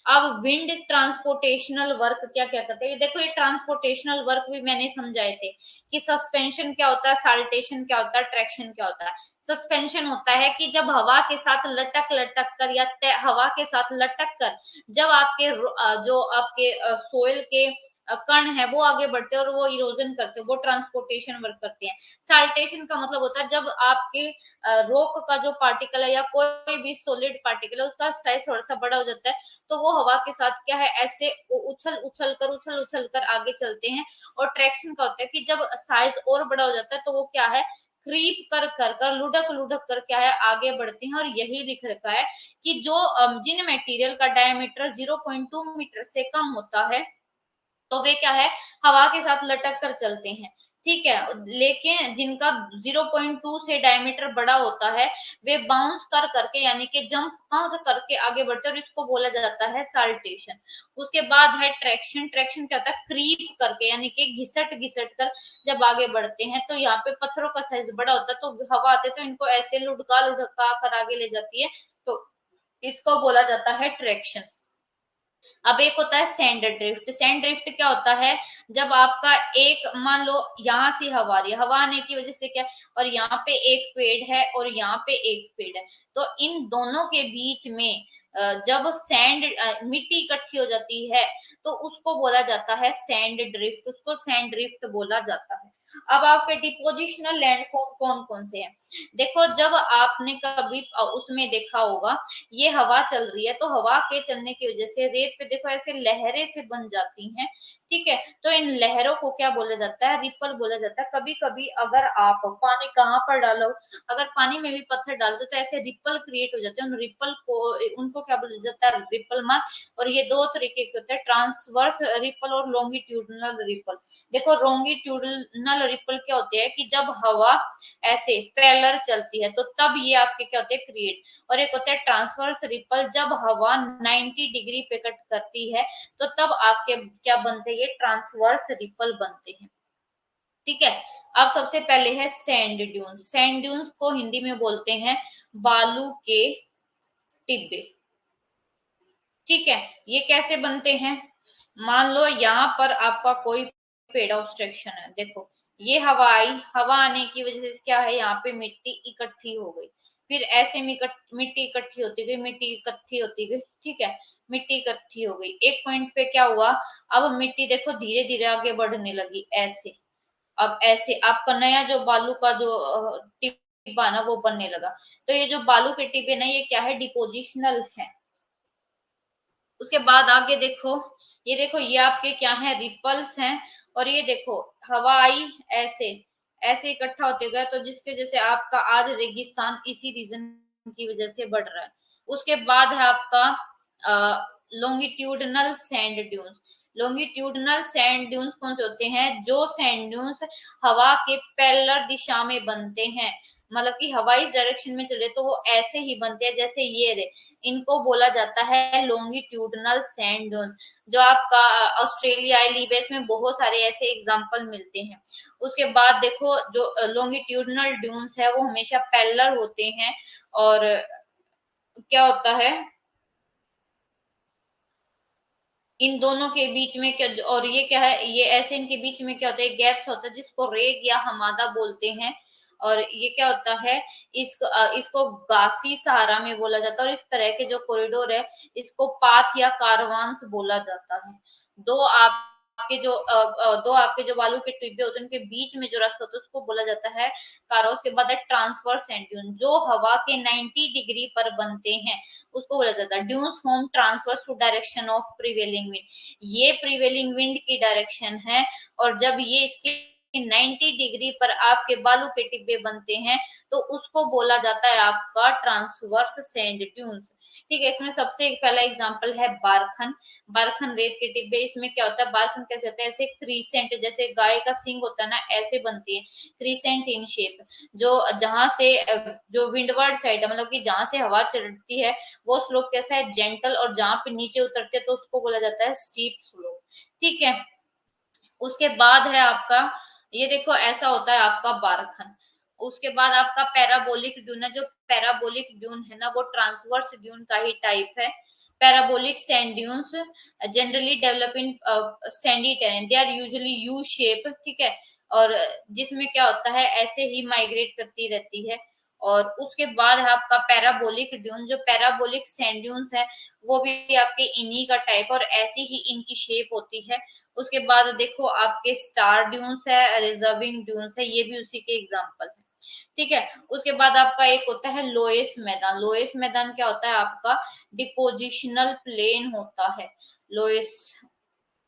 अब विंड ट्रांसपोर्टेशनल वर्क क्या क्या करते हैं, ये देखो ये ट्रांसपोर्टेशनल वर्क भी मैंने समझाए थे कि सस्पेंशन क्या होता है, साल्टेशन क्या होता है, ट्रैक्शन क्या होता है। सस्पेंशन होता है कि जब हवा के साथ लटक लटक कर या हवा के साथ लटक कर जब आपके जो आपके सोयल के कण है वो आगे बढ़ते हैं और वो इरोजन करते हैं, वो ट्रांसपोर्टेशन वर्क करते हैं। साल्टेशन का मतलब होता है जब आपके रॉक का जो पार्टिकल है या कोई भी सॉलिड पार्टिकल है उसका साइज थोड़ा सा बड़ा हो जाता है तो वो हवा के साथ क्या है ऐसे उछल उछल कर आगे चलते हैं। और ट्रैक्शन का होता है कि जब साइज और बड़ा हो जाता है तो वो क्या है, क्रीप कर लुढ़क लुढ़क कर क्या है आगे बढ़ते हैं। और यही लिख रखा है कि जो जिन मटेरियल का डायमीटर 0.2 मीटर से कम होता है तो वे क्या है, हवा के साथ लटक कर चलते हैं। ठीक है, लेकिन जिनका 0.2 से डायमीटर बड़ा होता है वे बाउंस कर करके यानी कि जंप कर करके आगे बढ़ते हैं और इसको बोला जाता है साल्टेशन। उसके बाद है ट्रैक्शन। ट्रैक्शन क्या होता है, क्रीप करके यानी कि घिसट घिसट कर जब आगे बढ़ते हैं। तो यहाँ पे पत्थरों का साइज बड़ा होता है तो हवा आते तो इनको ऐसे लुढ़का लुढ़का कर आगे ले जाती है, तो इसको बोला जाता है ट्रैक्शन। अब एक होता है सैंड ड्रिफ्ट। सैंड ड्रिफ्ट क्या होता है, जब आपका एक मान लो यहाँ से हवा आ रही है, हवा आने की वजह से क्या, और यहाँ पे एक पेड़ है और यहाँ पे एक पेड़ है, तो इन दोनों के बीच में जब सैंड मिट्टी इकट्ठी हो जाती है तो उसको बोला जाता है सैंड ड्रिफ्ट, उसको सैंड ड्रिफ्ट बोला जाता है। अब आपके डिपोजिशनल लैंडफॉर्म कौन कौन से हैं, देखो जब आपने कभी उसमें देखा होगा ये हवा चल रही है तो हवा के चलने की वजह से रेत पे देखो ऐसे लहरें से बन जाती हैं। ठीक है, तो इन लहरों को क्या बोला जाता है, रिपल बोला जाता है। कभी कभी अगर आप पानी कहाँ पर डालो, अगर पानी में भी पत्थर डाल दो तो ऐसे रिपल क्रिएट हो जाते हैं, उन रिपल को उनको क्या बोला जाता है, रिपल मास। और ये दो तरीके के होते हैं, ट्रांसवर्स रिपल और लॉन्गिट्यूडनल रिपल। देखो लॉन्गिट्यूडनल रिपल क्या होते हैं कि जब हवा ऐसे पैरेलल चलती है तो तब ये आपके क्या होते हैं, क्रिएट। और एक होता है ट्रांसवर्स रिपल, जब हवा 90 डिग्री पे कट करती है तो तब आपके क्या बनते हैं, ये ट्रांसवर्स रिपल बनते हैं। ठीक है, अब सबसे पहले है सैंड ड्यून्स। सैंड ड्यून्स को हिंदी में बोलते हैं बालू के टिब्बे। ठीक है, ये कैसे बनते हैं, मान लो यहाँ पर आपका कोई पेड़ ऑब्स्ट्रक्शन है, देखो ये हवा आई, हवा आने की वजह से क्या है, यहाँ पे मिट्टी इकट्ठी हो गई, फिर ऐसे में मिट्टी इकट्ठी होती गई, मिट्टी इकट्ठी होती गई। ठीक है, मिट्टी इकट्ठी हो गई, एक पॉइंट पे क्या हुआ, अब मिट्टी देखो धीरे धीरे आगे बढ़ने लगी ऐसे। अब ऐसे आपका नया जो बालू का जो टिब्बा ना वो बनने लगा। तो ये जो बालू के टिब्बे ना ये क्या है, डिपोजिशनल है। उसके बाद आगे देखो, ये देखो ये आपके क्या है, रिपल्स हैं। और ये देखो हवा आई ऐसे ऐसे इकट्ठा होते गए तो जिसके जैसे आपका आज रेगिस्तान इसी रीजन की वजह से बढ़ रहा है। उसके बाद है आपका longitudinal sand dunes. Longitudinal sand dunes कौन से होते हैं, जो सैंड ड्यून्स हवा के पैरेलल दिशा में बनते हैं, मतलब कि हवा इस डायरेक्शन में चल रहे तो वो ऐसे ही बनते हैं जैसे ये रे, इनको बोला जाता है लॉन्गिट्यूडनल सैंड ड्यून्स। जो आपका ऑस्ट्रेलिया लिबेस में बहुत सारे ऐसे एग्जांपल मिलते हैं। उसके बाद देखो जो लॉन्गिट्यूडनल ड्यून्स है वो हमेशा पैरेलल होते हैं। और क्या होता है, इन दोनों के बीच में क्या, और ये क्या है, ये ऐसे इनके बीच में क्या होता है, गैप्स होता है जिसको रेग या हमादा बोलते हैं। और ये क्या होता है, इसको गासी सहारा में बोला जाता है। और इस तरह के जो कॉरिडोर है इसको पाथ या कारवांस बोला जाता है। दो आपके जो दो आपके जो बालू के टिब्बे होते हैं उनके बीच में जो रास्ता होता है उसको बोला जाता है कारा। उसके बाद है ट्रांसवर्स ड्यून, जो हवा के 90 डिग्री पर बनते हैं उसको बोला जाता है dunes form transverse to direction of prevailing wind. ये प्रिवेलिंग विंड की डायरेक्शन है। और जब ये इसके 90 डिग्री पर आपके बालू के टिब्बे बनते हैं तो उसको बोला जाता है आपका ट्रांसवर्स सैंड ड्यून्स। ठीक है, इसमें सबसे एक पहला एग्जांपल है बारखन। बारखन रेत के टिब्बे, इसमें क्या होता है, बारखन कैसे होता है, ऐसे क्रीसेंट जैसे गाय का सिंग होता है ना ऐसे बनती है, क्रीसेंट इन शेप। जो जहां से जो विंडवर्ड साइड है, मतलब कि जहां से हवा चलती है वो स्लोप कैसा है, जेंटल। और जहां पे नीचे उतरते हैं तो उसको बोला जाता है स्टीप स्लोप। ठीक है, उसके बाद है आपका ये देखो ऐसा होता है आपका बारखन। उसके बाद आपका पैराबोलिक ड्यून है। जो पैराबोलिक ड्यून है ना, वो ट्रांसवर्स ड्यून का ही टाइप है। Parabolic sand dunes generally develop in sandy terrain, they are usually U shape, ठीक है। और जिसमें क्या होता है, ऐसे ही माइग्रेट करती रहती है। और उसके बाद है आपका पैराबोलिक ड्यून। जो पैराबोलिक सैंड ड्यून्स है, वो भी आपके इन्हीं का टाइप और ऐसी ही इनकी शेप होती है। उसके बाद देखो आपके स्टार ड्यून्स है, रिजर्विंग ड्यून्स है, ये भी उसी के एग्जाम्पल है, ठीक है। उसके बाद आपका एक होता है लोएस मैदान। लोएस मैदान क्या होता है, आपका डिपोजिशनल प्लेन होता है। लोएस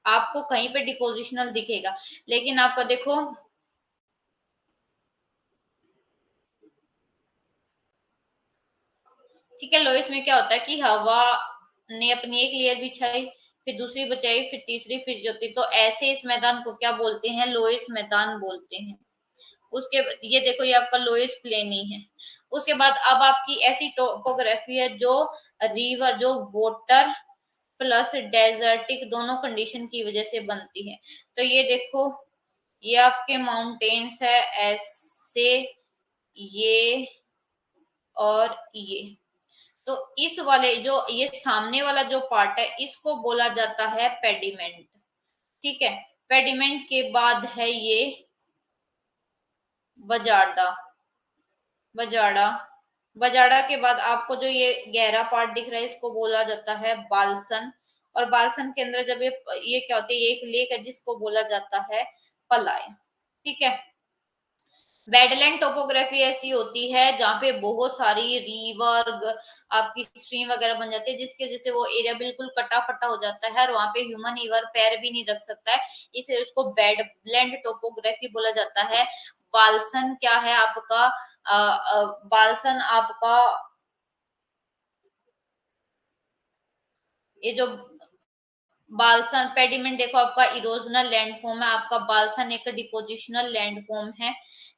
आपको कहीं पे डिपोजिशनल दिखेगा, लेकिन आपका देखो, ठीक है। लोएस में क्या होता है कि हवा ने अपनी एक लेयर बिछाई, फिर दूसरी बचाई, फिर तीसरी, फिर चौथी, तो ऐसे इस मैदान को क्या बोलते हैं, लोएस मैदान बोलते हैं। उसके ये देखो, ये आपका लोएस्ट प्लेन ही है। उसके बाद अब आपकी ऐसी टोपोग्राफी है जो रिवर, जो वाटर प्लस डेजर्टिक दोनों कंडीशन की वजह से बनती है। तो ये देखो, ये आपके माउंटेन्स है ऐसे, ये और ये। तो इस वाले जो ये सामने वाला जो पार्ट है, इसको बोला जाता है पेडिमेंट, ठीक है। पेडिमेंट के बाद है ये बजाडा। बजाड़ा, बजाड़ा के बाद आपको जो ये गहरा पार्ट दिख रहा है, इसको बोला जाता है बालसन। और बालसन के अंदर जब ये क्या होती है, ये एक लेक है जिसको बोला जाता है पलाय, ठीक है। वेडलैंड टोपोग्राफी ऐसी होती है जहाँ पे बहुत सारी रिवर, आपकी स्ट्रीम वगैरह बन जाती है, जिसकी वजह से वो एरिया बिल्कुल कटा फटा हो जाता है और वहां पे ह्यूमन ईवर पैर भी नहीं रख सकता है। इसे उसको बेडलैंड टोपोग्राफी बोला जाता है। बालसन क्या है आपका, बालसन आपका, ये जो बालसन पेडिमेंट देखो, आपका इरोजनल लैंडफॉर्म है, आपका बालसन एक डिपोजिशनल लैंडफॉर्म है,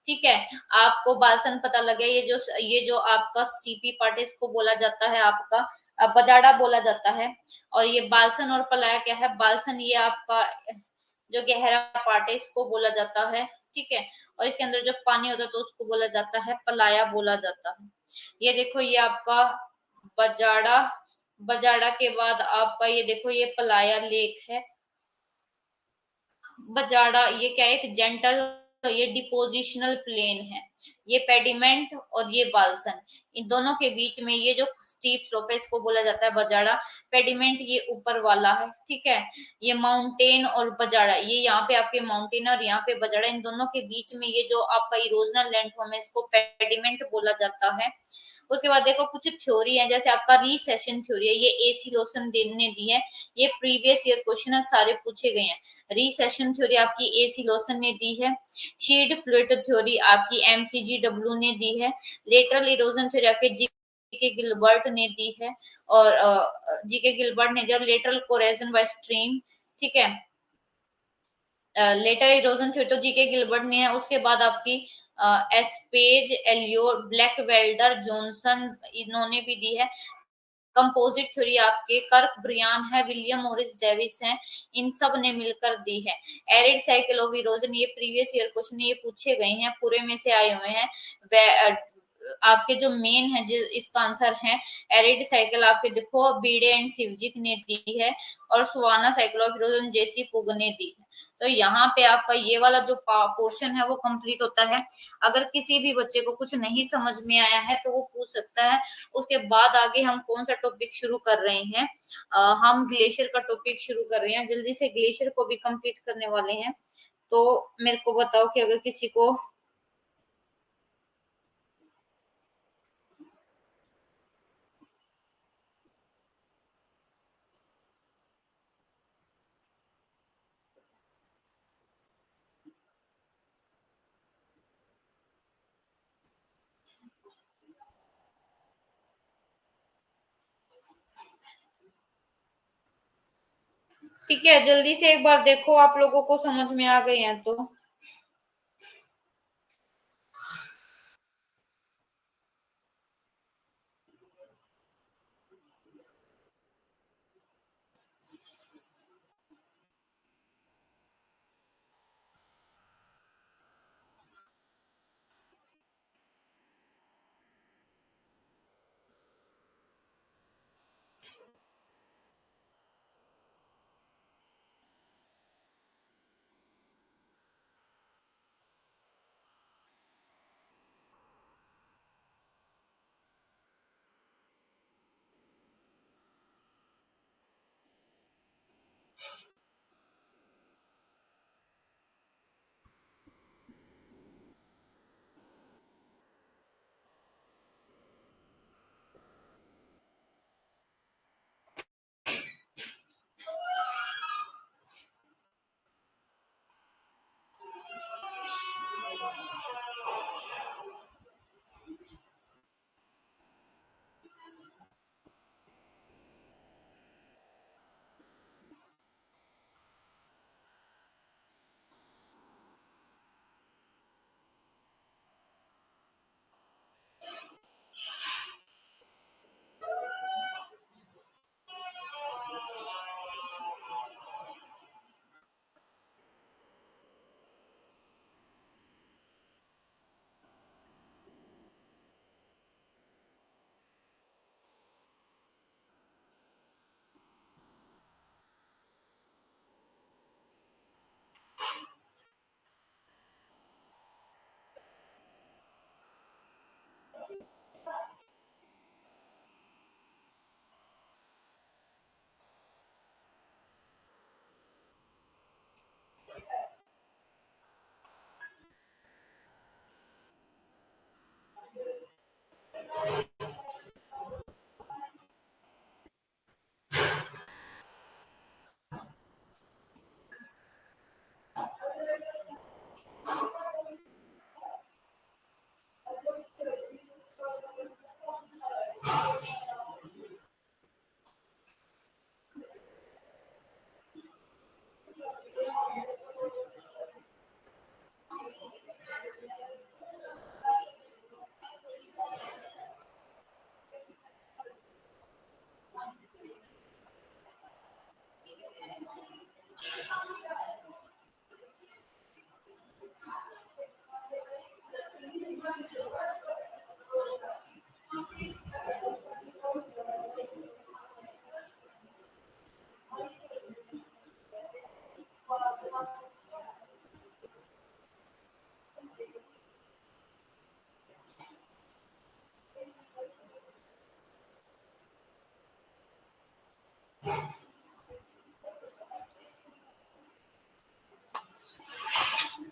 ठीक है। आपको बालसन पता लगे, ये जो आपका स्टीपी पार्ट है, इसको बोला जाता है आपका बजाड़ा बोला जाता है। और ये बालसन और पलाया क्या है, बालसन ये आपका जो गहरा पार्ट है, इसको बोला जाता है, ठीक है। और इसके अंदर जो पानी होता है, तो उसको बोला जाता है पलाया बोला जाता है। ये देखो, ये आपका बजाड़ा। बजाड़ा के बाद आपका ये देखो, ये पलाया लेक है। बजाड़ा ये क्या है, एक जेंटल, ये डिपोजिशनल प्लेन है। ये पेडिमेंट और ये बालसन, इन दोनों के बीच में ये जो स्टीप स्लोप है, इसको बोला जाता है बजाड़ा। पेडिमेंट ये ऊपर वाला है, ठीक है। ये माउंटेन और बजाड़ा, ये यहाँ पे आपके माउंटेन और यहाँ पे बजाड़ा, इन दोनों के बीच में ये जो आपका इरोजनल लैंडफॉर्म है, इसको पेडिमेंट बोला जाता है। उसके बाद देखो कुछ थ्योरी है, जैसे आपका रिसेशन थ्योरी है, ये एसी लोसन ने दी है। ये प्रीवियस ईयर क्वेश्चन सारे पूछे गए हैं। रिसेशन थ्योरी आपकी एसी लोसन ने दी है। शीट फ्लूइड थ्योरी आपकी एमसीजी डब्ल्यू ने दी है। लेटरल इरोजन थ्योरी आपके जी के गिलबर्ट ने दी है। और जी के गिलबर्ट ने दी, और लेटरल कोरेजन बाय स्ट्रीम, ठीक है। लेटर इरोजन थ्योरी तो जी के गिलबर्ट ने है। उसके बाद आपकी एस्पेज, एलियोर, ब्लैक वेल्डर, जॉनसन, इन्होंने भी दी है। कंपोजिट थ्योरी आपके कर्क ब्रियान है, विलियम मॉरिस डेविस है, इन सब ने मिलकर दी है। एरिड साइकिल ऑफ इरोजन, ये प्रीवियस ईयर क्वेश्चन ये पूछे गए हैं, पूरे में से आए हुए हैं। आपके जो मेन है, इसका आंसर है एरिड साइकिल, आपके देखो बीडे एंड सिवजिक ने दी है। और सुवाना साइकिल ऑफ इरोजन जेसी पुग ने दी है। तो यहाँ पे आपका ये वाला जो पोर्शन है वो कंप्लीट होता है। अगर किसी भी बच्चे को कुछ नहीं समझ में आया है तो वो पूछ सकता है। उसके बाद आगे हम कौन सा टॉपिक शुरू कर रहे हैं, हम ग्लेशियर का टॉपिक शुरू कर रहे हैं। जल्दी से ग्लेशियर को भी कंप्लीट करने वाले हैं। तो मेरे को बताओ कि अगर किसी को, ठीक है, जल्दी से एक बार देखो, आप लोगों को समझ में आ गए हैं तो।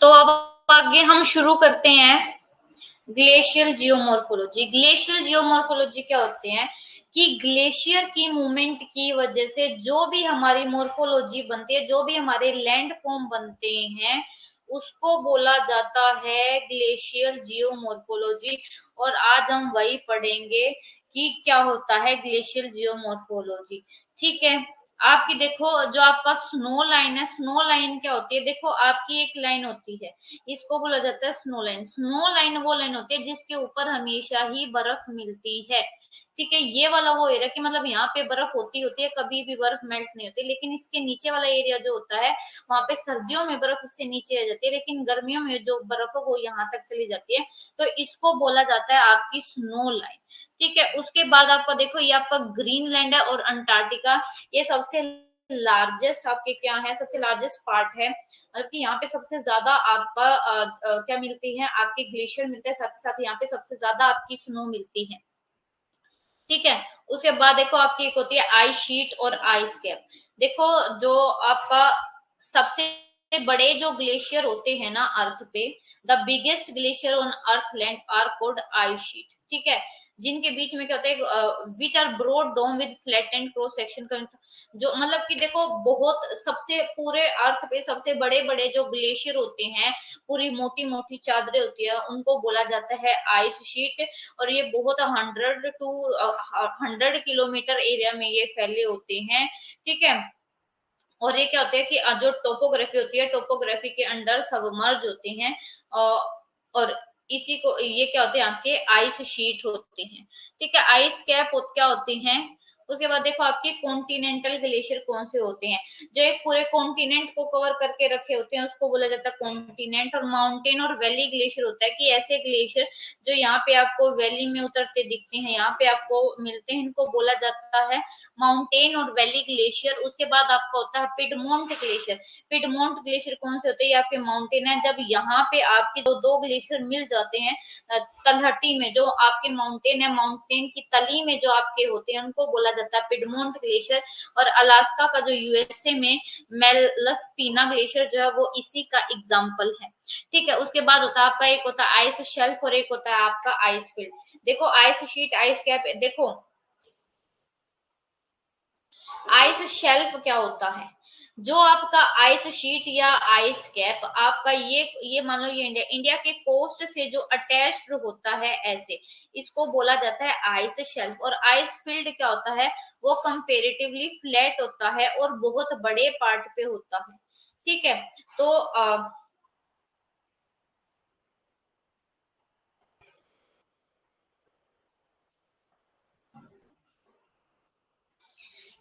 तो अब आगे हम शुरू करते हैं ग्लेशियल जियोमॉर्फोलॉजी। ग्लेशियल जियोमॉर्फोलॉजी क्या होते हैं कि ग्लेशियर की मूवमेंट की वजह से जो भी हमारी मॉर्फोलॉजी बनती है, जो भी हमारे लैंड फॉर्म बनते हैं, उसको बोला जाता है ग्लेशियल जियोमॉर्फोलॉजी। और आज हम वही पढ़ेंगे कि क्या होता है ग्लेशियल जियोमॉर्फोलॉजी। ठीक है, आपकी देखो जो आपका स्नो लाइन है, स्नो लाइन क्या होती है, देखो आपकी एक लाइन होती है, इसको बोला जाता है स्नो लाइन। स्नो लाइन वो लाइन होती है जिसके ऊपर हमेशा ही बर्फ मिलती है। ठीक है, ये वाला वो एरिया कि मतलब यहाँ पे बर्फ होती है, कभी भी बर्फ मेल्ट नहीं होती, लेकिन इसके नीचे वाला एरिया जो होता है वहां पे सर्दियों में बर्फ इससे नीचे आ जाती है, लेकिन गर्मियों में जो बर्फ है वो यहाँ तक चली जाती है। तो इसको बोला जाता है आपकी स्नो लाइन। ठीक है, उसके बाद आपका देखो ये आपका ग्रीनलैंड है और अंटार्कटिका, ये सबसे लार्जेस्ट आपके क्या है, सबसे लार्जेस्ट पार्ट है, मतलब कि यहाँ पे सबसे ज्यादा आपका क्या मिलती है, आपके ग्लेशियर मिलते हैं, साथ ही साथ यहाँ पे सबसे ज्यादा आपकी स्नो मिलती है। ठीक है, उसके बाद देखो आपकी एक होती है आइस शीट और आइस कैप। देखो जो आपका सबसे बड़े जो ग्लेशियर होते हैं ना अर्थ पे, the biggest glacier on earth land are cold ice sheet. ठीक है, जिनके बीच में क्या होता है, which are broad dome with flat and cross section, जो मतलब कि देखो बहुत सबसे पूरे अर्थ पे सबसे बड़े बड़े जो ग्लेशियर होते हैं, पूरी मोटी मोटी चादरें होती है, उनको बोला जाता है आइस शीट। और ये बहुत 100 किलोमीटर एरिया में ये फैले होते हैं। ठीक है, और ये क्या होते हैं कि जो टोपोग्राफी होती है, टोपोग्राफी के अंडर सबमर्ज होते हैं, और इसी को ये क्या होते हैं आपके आइस शीट होते हैं। ठीक है, आइस कैप क्या होती हैं। उसके बाद देखो आपके कॉन्टिनेंटल ग्लेशियर कौन से होते हैं, जो एक पूरे कॉन्टिनेंट को कवर करके रखे होते हैं, उसको बोला जाता है कॉन्टिनेंट। और माउंटेन और वैली ग्लेशियर होता है कि ऐसे ग्लेशियर जो यहाँ पे आपको वैली में उतरते दिखते हैं, यहाँ पे आपको मिलते हैं, इनको बोला जाता है माउंटेन और वैली ग्लेशियर। उसके बाद आपका होता है पिडमोंट ग्लेशियर। पिडमोंट ग्लेशियर कौन से होते हैं, आपके माउंटेन है, जब यहाँ पे आपके दो दो ग्लेशियर मिल जाते हैं तलहटी में, जो आपके माउंटेन है, माउंटेन की तली में जो आपके होते हैं, उनको बोला जाता है पिडमोंट ग्लेशियर। और अलास्का का जो यूएसए में मेलस्पीना ग्लेशियर जो है वो इसी का एग्जाम्पल है। ठीक है, उसके बाद होता है आपका एक होता है आइस शेल्फ और एक होता है आपका आइस फील्ड। देखो आइस शीट आइस कैप, देखो आइस शेल्फ क्या होता है, जो आपका आइस शीट या आइस कैप आपका ये मान लो ये इंडिया के कोस्ट से जो अटैच्ड होता है ऐसे, इसको बोला जाता है आइस शेल्फ। और आइस फील्ड क्या होता है, वो कंपेरेटिवली फ्लैट होता है और बहुत बड़े पार्ट पे होता है। ठीक है, तो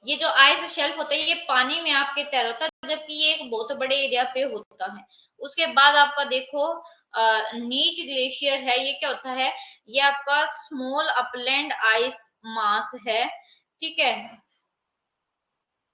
ये जो आइस शेल्फ होता है ये पानी में आपके तैर होता है, जबकि ये एक बहुत बड़े एरिया पे होता है। उसके बाद आपका देखो नीच ग्लेशियर है, ये क्या होता है, ये आपका स्मॉल अपलैंड आइस मास है। ठीक है,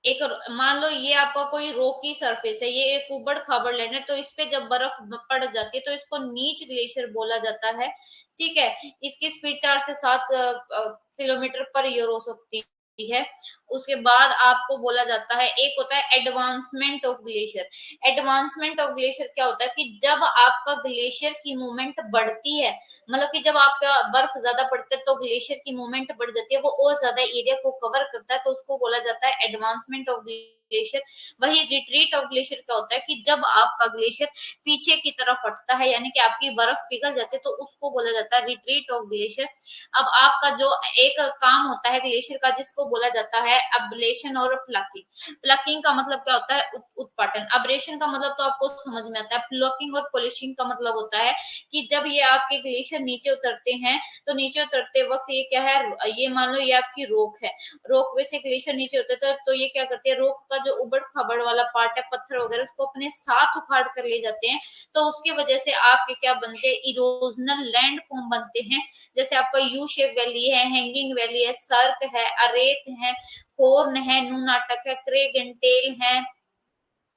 एक मान लो ये आपका कोई रॉकी सरफेस है, ये एक उबड़ खाबड़ लैंड है, तो इस पे जब बर्फ पड़ जाती है तो इसको नीच ग्लेशियर बोला जाता है। ठीक है, इसकी स्पीड 4 से 7 किलोमीटर पर ईयर हो सकती है। उसके बाद आपको बोला जाता है एक होता है advancement of glacier. Advancement of glacier क्या होता है कि जब आपका ग्लेशियर की मूवमेंट बढ़ती है, मतलब कि जब आपका बर्फ ज्यादा पड़ता है तो ग्लेशियर की मूवमेंट बढ़ जाती है, वो और ज्यादा एरिया को कवर करता है, तो उसको बोला जाता है एडवांसमेंट ऑफ ग्लेशियर। वही रिट्रीट ऑफ ग्लेशियर क्या होता है कि जब आपका ग्लेशियर पीछे की तरफ हटता है, यानी कि आपकी बर्फ पिघल जाती है, तो उसको बोला जाता है रिट्रीट ऑफ ग्लेशियर। अब आपका जो एक काम होता है ग्लेशियर का जिसको बोला जाता है अब्लेशन और प्लकिंग। प्लकिंग का मतलब क्या होता है, उत्पाटन। अब्रेशन का मतलब तो आपको समझ में आता है। प्लकिंग और पॉलिशिंग का मतलब होता है कि जब ये आपके ग्लेशियर नीचे उतरते हैं, तो नीचे उतरते वक्त ये क्या है, ये मान लो ये आपकी रोक है, रोक वे से ग्लेशियर नीचे उतरता है, तो ये क्या करते हैं, रोक का जो उबड़ खाबड़ वाला पार्ट है, पत्थर वगैरह, उसको अपने साथ उखाड़ कर ले जाते हैं। तो उसकी वजह से आपके क्या बनते हैं, इरोजनल लैंड फॉर्म बनते हैं। जैसे आपका यू शेप वैली है, हैंगिंग वैली है, सर्क है, अरेत है, हॉर्न है, नूनाटक है, क्रेग एंड टेल है,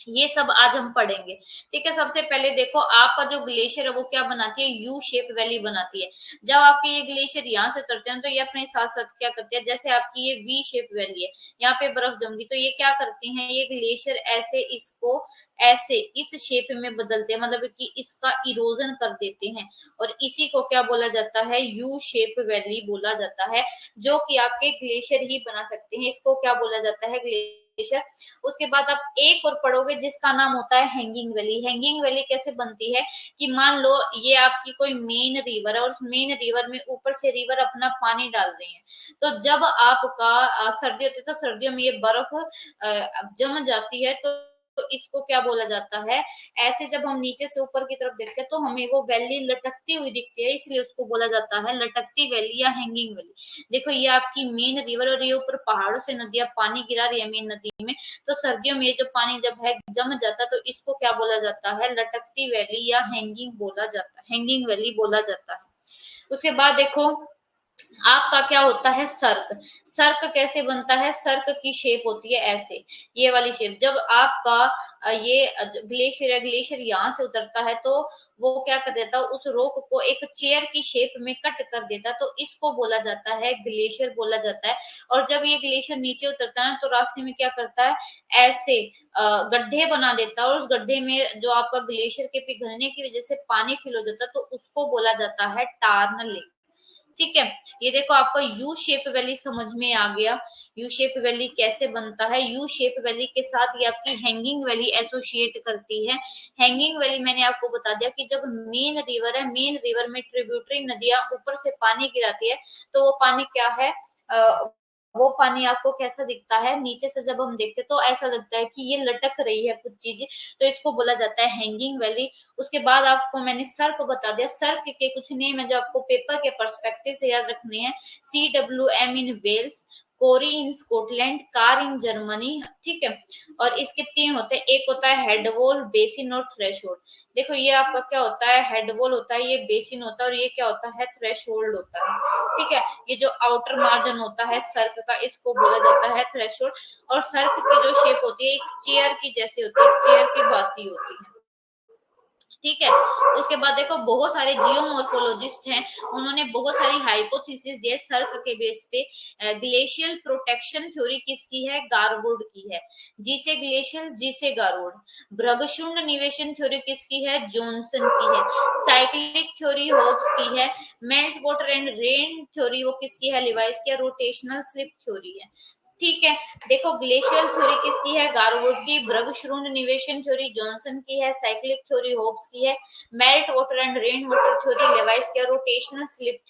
ये सब आज हम पढ़ेंगे। ठीक है, सबसे पहले देखो आपका जो ग्लेशियर है वो क्या बनाती है, यू शेप वैली बनाती है। जब आपके ये ग्लेशियर यहाँ से उतरते हैं तो ये अपने साथ साथ क्या करते हैं, जैसे आपकी ये वी शेप वैली है, यहाँ पे बर्फ जमगी, तो ये क्या करती हैं, ये ग्लेशियर ऐसे इसको ऐसे इस शेप में बदलते हैं, मतलब कि इसका इरोजन कर देते हैं, और इसी को क्या बोला जाता है, यू शेप वैली बोला जाता है, जो कि आपके ग्लेशियर ही बना सकते हैं। इसको क्या बोला जाता है, ग्लेशियर। उसके बाद आप एक और पढ़ोगे जिसका नाम होता है हैंगिंग वैली। हैंगिंग वैली कैसे बनती है कि मान लो ये आपकी कोई मेन रिवर है, और उस मेन रिवर में ऊपर से रिवर अपना पानी डाल रही है, तो जब आपका सर्दी होती है तो सर्दियों में ये बर्फ जम जाती है, तो इसको क्या बोला जाता है, ऐसे जब हम नीचे से ऊपर की तरफ देखते हैं तो हमें वो वैली लटकती हुई दिखती है, इसलिए उसको बोला जाता है लटकती वैली या हैंगिंग वैली। देखो ये आपकी मेन रिवर, और ये ऊपर पहाड़ों से नदियां पानी गिरा रही है मेन नदी में, तो सर्दियों में ये जो पानी जब है जम जाता है तो इसको क्या बोला जाता है, लटकती वैली या हैंगिंग बोला जाता है, हैंगिंग वैली बोला जाता है। उसके बाद देखो आपका क्या होता है, सर्क। सर्क कैसे बनता है, सर्क की शेप होती है ऐसे, ये वाली शेप। जब आपका ये ग्लेशियर है, ग्लेशियर यहाँ से उतरता है तो वो क्या कर देता है, उस रॉक को एक चेयर की शेप में कट कर देता है, तो इसको बोला जाता है ग्लेशियर बोला जाता है। और जब ये ग्लेशियर नीचे उतरता है तो रास्ते में क्या करता है, ऐसे गड्ढे बना देता है, और उस गड्ढे में जो आपका ग्लेशियर के पिघलने की वजह से पानी फिल हो जाता है, तो उसको बोला जाता है टार्न लेक। ठीक है, ये देखो आपका यू शेप वैली समझ में आ गया। यू शेप वैली कैसे बनता है, यू शेप वैली के साथ ये आपकी हैंगिंग वैली एसोसिएट करती है। हैंगिंग वैली मैंने आपको बता दिया कि जब मेन रिवर है, मेन रिवर में ट्रिब्यूटरी नदियां ऊपर से पानी गिराती है, तो वो पानी क्या है, वो पानी आपको कैसा दिखता है, नीचे से जब हम देखते हैं तो ऐसा लगता है कि ये लटक रही है कुछ चीजें, तो इसको बोला जाता है हैंगिंग वैली। उसके बाद आपको मैंने सर्क बता दिया, सर्क के कुछ नेम है जो आपको पेपर के पर्सपेक्टिव से याद रखने हैं। CWM in Wales, corrie in Scotland, kar in Germany. ठीक है, और इसके तीन होते हैं, एक होता है हेड वॉल, बेसिन और थ्रेशोल्ड। देखो ये आपका क्या होता है, हेड वॉल होता है, ये बेसिन होता है, और ये क्या होता है, थ्रेशोल्ड होता है। ठीक है, ये जो आउटर मार्जिन होता है सर्क का, इसको बोला जाता है थ्रेशोल्ड। और सर्क की जो शेप होती है एक चेयर की जैसी होती है, चेयर की भांति होती है। ठीक है, उसके बाद देखो बहुत सारे जियोमॉर्फोलॉजिस्ट हैं, उन्होंने बहुत सारी हाइपोथेसिस दिए सर्क के बेस पे। ग्लेशियल प्रोटेक्शन थ्योरी किसकी है, गारवुड की है। जी से ग्लेशियल, जी से गारवुड। भ्रगशुंड निवेशन थ्योरी किसकी है, जॉनसन की है। साइक्लिक थ्योरी होब्स की है। Melt water and rain theory वो किसकी है, लिवाइस की है। रोटेशनल स्लिप थ्योरी है। ठीक है, देखो ग्लेशियल थ्योरी किसकी है, गारवुड की। भ्रगशुंड निवेशन थ्योरी जॉनसन की है। साइक्लिक थ्योरी होब्स की है। Melt water and rain water theory Levi's की है। रोटेशनल स्लिप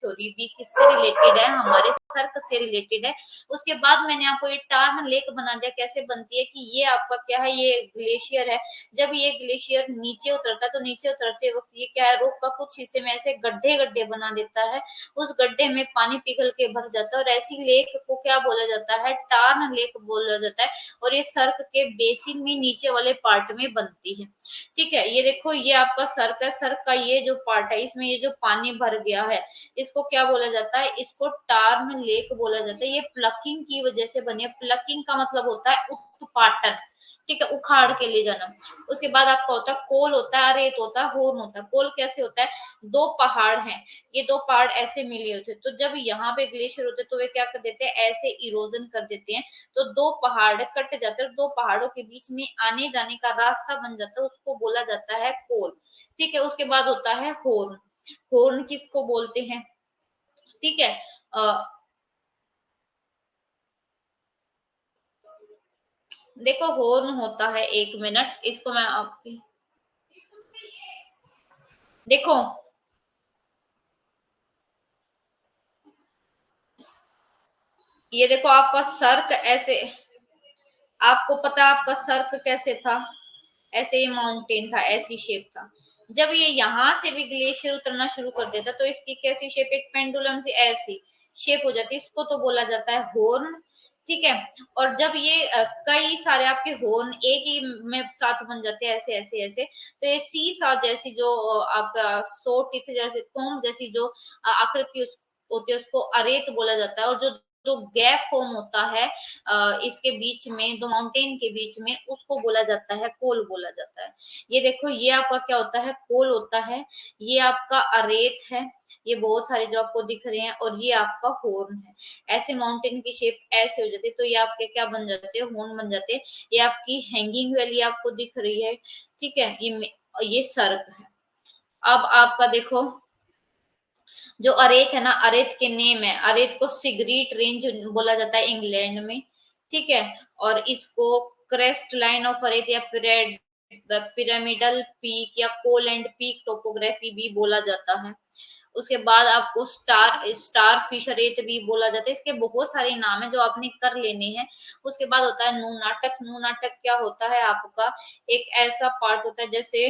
थ्योरी भी किससे रिलेटेड है, हमारे सर्क से रिलेटेड है। उसके बाद मैंने आपको ये टार्न लेक बना दिया, कैसे बनती है कि ये आपका क्या है, ये ग्लेशियर है। जब ये ग्लेशियर नीचे उतरता है तो नीचे उतरते वक्त ये क्या है, रॉक का कुछ हिस्से में ऐसे गड्ढे गड्ढे बना देता है, उस गड्ढे में पानी पिघल के भर जाता है, और ऐसी लेक को क्या बोला जाता है, टार्न लेक बोला जाता है। और ये सर्क के बेसिन में नीचे वाले पार्ट में बनती है। ठीक है, ये देखो ये आपका सर्क है, सर्क का ये जो पार्ट है इसमें ये जो पानी भर गया है, इसको क्या बोला जाता है, इसको टार्न लेक बोला जाता है। ये प्लकिंग की वजह से बनी है। प्लकिंग का मतलब होता है उत्पाटन। ठीक है, उखाड़ के ले जाना। उसके बाद आपका होता है कोल, होता है रेत, होता है हॉर्न, होता है। कोल कैसे होता है, दो पहाड़ हैं, ये दो पहाड़ ऐसे मिले होते हैं, तो जब यहाँ पे ग्लेशियर होते हैं तो वे क्या कर देते हैं, ऐसे इरोजन कर देते हैं, तो दो पहाड़ कट जाते हैं, दो पहाड़ों के बीच में आने जाने का रास्ता बन जाता है, उसको बोला जाता है कोल। ठीक है, उसके बाद होता है हॉर्न। हॉर्न किसको बोलते हैं, ठीक है। देखो हॉर्न होता है, एक मिनट इसको मैं आपकी देखो, ये देखो आपका सर्क ऐसे, आपको पता है आपका सर्क कैसे था, ऐसे ये माउंटेन था, ऐसी शेप था। जब ये यहाँ से भी ग्लेशियर उतरना शुरू कर देता तो इसकी कैसी शेप, एक पेंडुलम से ऐसी शेप हो जाती, इसको तो बोला जाता है हॉर्न। ठीक है, और जब ये कई सारे आपके हॉर्न एक ही में साथ बन जाते हैं, ऐसे ऐसे ऐसे, तो ये सी सा जैसी जो आपका सो टिथ जैसे कोम जैसी जो आकृति होती है उसको अरेत बोला जाता है। और जो जो गैप फॉर्म होता है इसके बीच में, दो माउंटेन के बीच में, उसको बोला जाता है कोल बोला जाता है। ये देखो ये आपका क्या होता है, कोल होता है। ये आपका अरेत है, ये बहुत सारे जो आपको दिख रहे हैं, और ये आपका हॉर्न है। ऐसे माउंटेन की शेप ऐसे हो जाती है, तो ये आपके क्या बन जाते हैं, हॉर्न बन जाते हैं। ये आपकी हैंगिंग वैली आपको दिख रही है, ठीक है, ये सर्क है। अब आपका देखो जो अरेत है ना, अरेत के नेम है, अरेत को सिगरीट रेंज बोला जाता है इंग्लैंड में, ठीक है। और इसको क्रेस्ट लाइन ऑफ अरेत या पिरामिडल पीक या कोल एंड पीक टोपोग्राफी भी बोला जाता है। उसके बाद आपको स्टार फिश रेत भी बोला जाता है। इसके बहुत सारे नाम है जो आपने कर लेने हैं। उसके बाद होता है नू नाटक। नू नाटक क्या होता है, आपका एक ऐसा पार्ट होता है जैसे